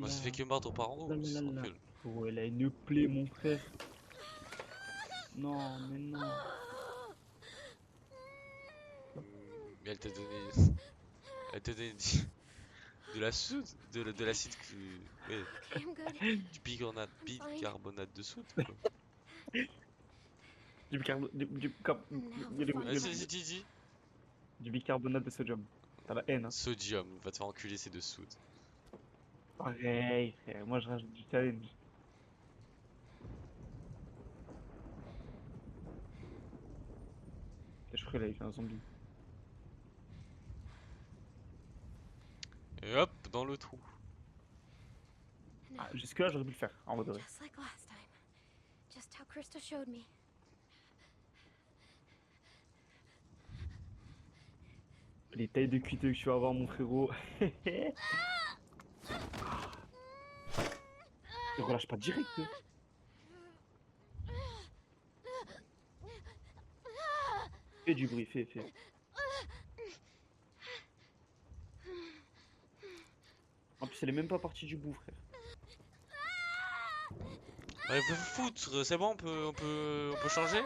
ça fait que mordre par en haut, c'est tranquille. Oh, elle a une plaie, mon frère. Non, mais non. Mais elle t'a donné. Elle t'a donné de la soude, de l'acide ouais. Du bicarbonate de soude, quoi. Vas-y, dis. Du bicarbonate de sodium. T'as la haine, hein. Sodium, va te faire enculer, c'est de soude. Pareil, frère. Moi, je rajoute du challenge. Je ferai là, il fait un zombie. Et hop, dans le trou. Ah, jusque là, j'aurais pu le faire, en mode. Just like last time. Just how Krista showed me. Les tailles de QTE que je vais avoir, mon frérot. Ne relâche pas direct. Fais du bruit, fais. En plus, elle est même pas partie du bout, frère. Ouais, faut foutre, c'est bon, on peut changer?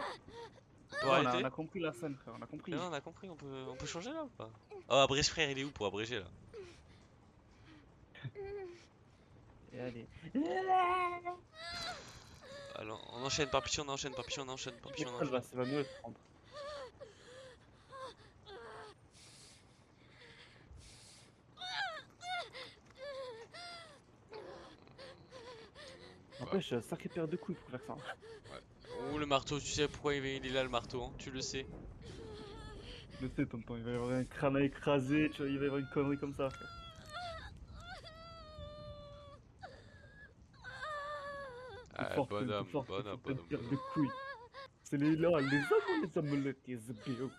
On a compris la scène, frère, on a compris. Non, on a compris, on peut changer là ou pas? Oh, abrège frère, il est où pour abréger là? Et allez. Alors, on enchaîne par pitié, on enchaîne. Ça va mieux se prendre. Après, je suis un sacré paire de couilles pour faire ça. Ouais. Oh, le marteau, tu sais pourquoi il est là le marteau, hein? Tu le sais. Je le sais, tonton, il va y avoir un crâne à écraser, tu vois, il va y avoir une connerie comme ça, frère. Bonhomme. Paire de couilles. C'est les là, les hommes ou les omelettes, les zébéos?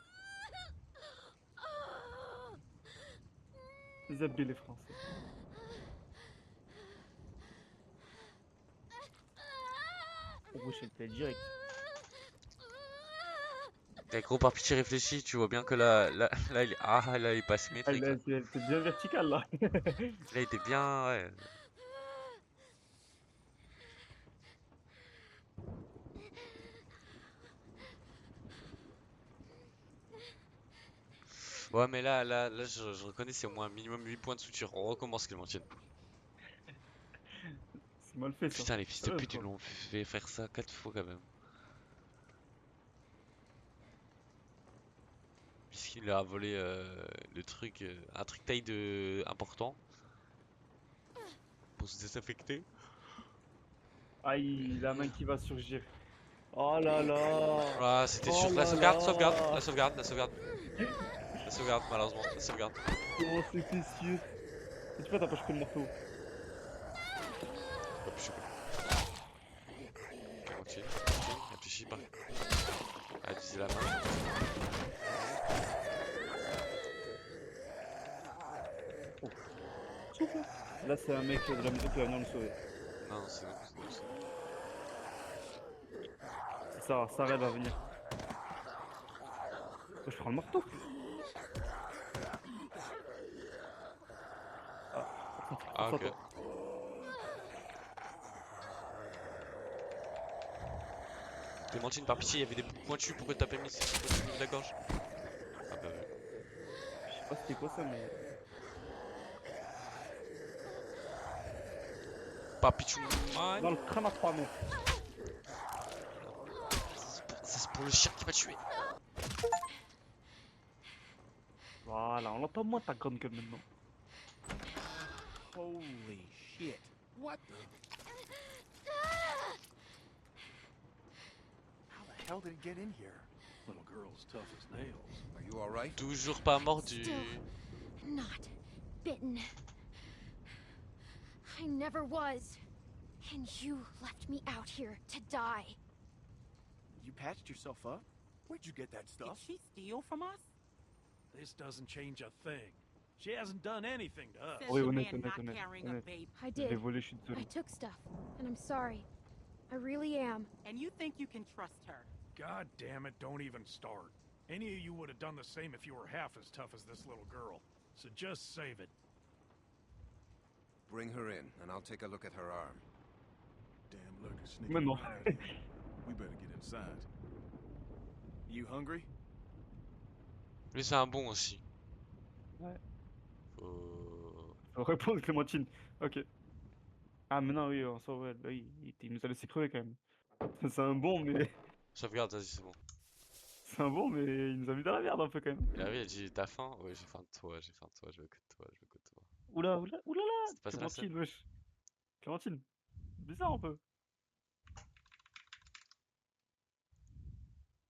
Zébé les Français. Oh, je t'ai direct. T'es gros par pitié réfléchis, tu vois bien que là il est... Ah là il est pas symétrique. Ah, là, c'est bien vertical là. Là il était bien, ouais. Ouais mais là je reconnais c'est au moins un minimum 8 points de suture. On recommence Clémentine. C'est mal fait ça. Putain les fils de pute ils l'ont fait faire ça 4 fois quand même. puisqu'il a volé le truc, un truc taille important pour se désinfecter. Aïe, la main qui va surgir. Oh là là. Voilà, c'était Oh sûr. La là sauvegarde, là. sauvegarde, la sauvegarde, la sauvegarde. La sauvegarde, malheureusement, la sauvegarde. Comment c'était sûr? C'est pas, t'as pas chopé le marteau. Hop, je sais pas. Ok, continue, réfléchis pas. Allez, utiliser la main. Là, c'est un mec de la maison qui va venir le sauver. Non, c'est bon, c'est bon. C'est ça, Sarah va venir. Je prends le marteau. Ah, ok. Clémentine, par pitié, il y avait des bouts pointus, pourquoi t'as pas mis la gorge? Ah bah ouais. Je sais pas c'était quoi ça, mais. Papichou. Dans le crâne à 3 mètres. C'est pour le chien qui m'a tué. Voilà, on l'entend moins ta grande gueule maintenant. Holy shit. What the? How the hell did it get in here? Little girl's tough as nails. Are you alright? Toujours pas mordu. Still not bitten. I never was. And you left me out here to die. You patched yourself up? Where'd you get that Did stuff? she steal from us? This doesn't change a thing. She hasn't done anything to us. Says Oui, the honnête, man honnête, not honnête, carrying a honnête. baby. I Je l'ai did. volé, je suis I désolé. took stuff, and I'm sorry. I really am. And you think you can trust her? God damn it, don't even start. Any of you would have done the same if you were half as tough as this little girl. So just save it. Bring her in, and I'll take a look at her arm. Damn, look, sneaking Maintenant. around out here. We better get inside. You hungry? Lui, c'est un bon aussi. Ouais. Faut... Faut répondre, Clémentine. Ok. Ah, mais non, oui, en soi, ouais, là, il nous a laissé crever quand même. C'est un bon, mais. Sauvegarde, vas-y, c'est bon. C'est un bon, mais il nous a mis dans la merde un peu quand même. Et ah oui, elle dit t'as faim? Ouais, j'ai faim de toi, j'ai faim de toi, je veux que de toi, je veux que de toi. Oula, oula, oula là. C'était pas ça la scène. Clémentine, wesh. Clémentine. Bizarre un peu.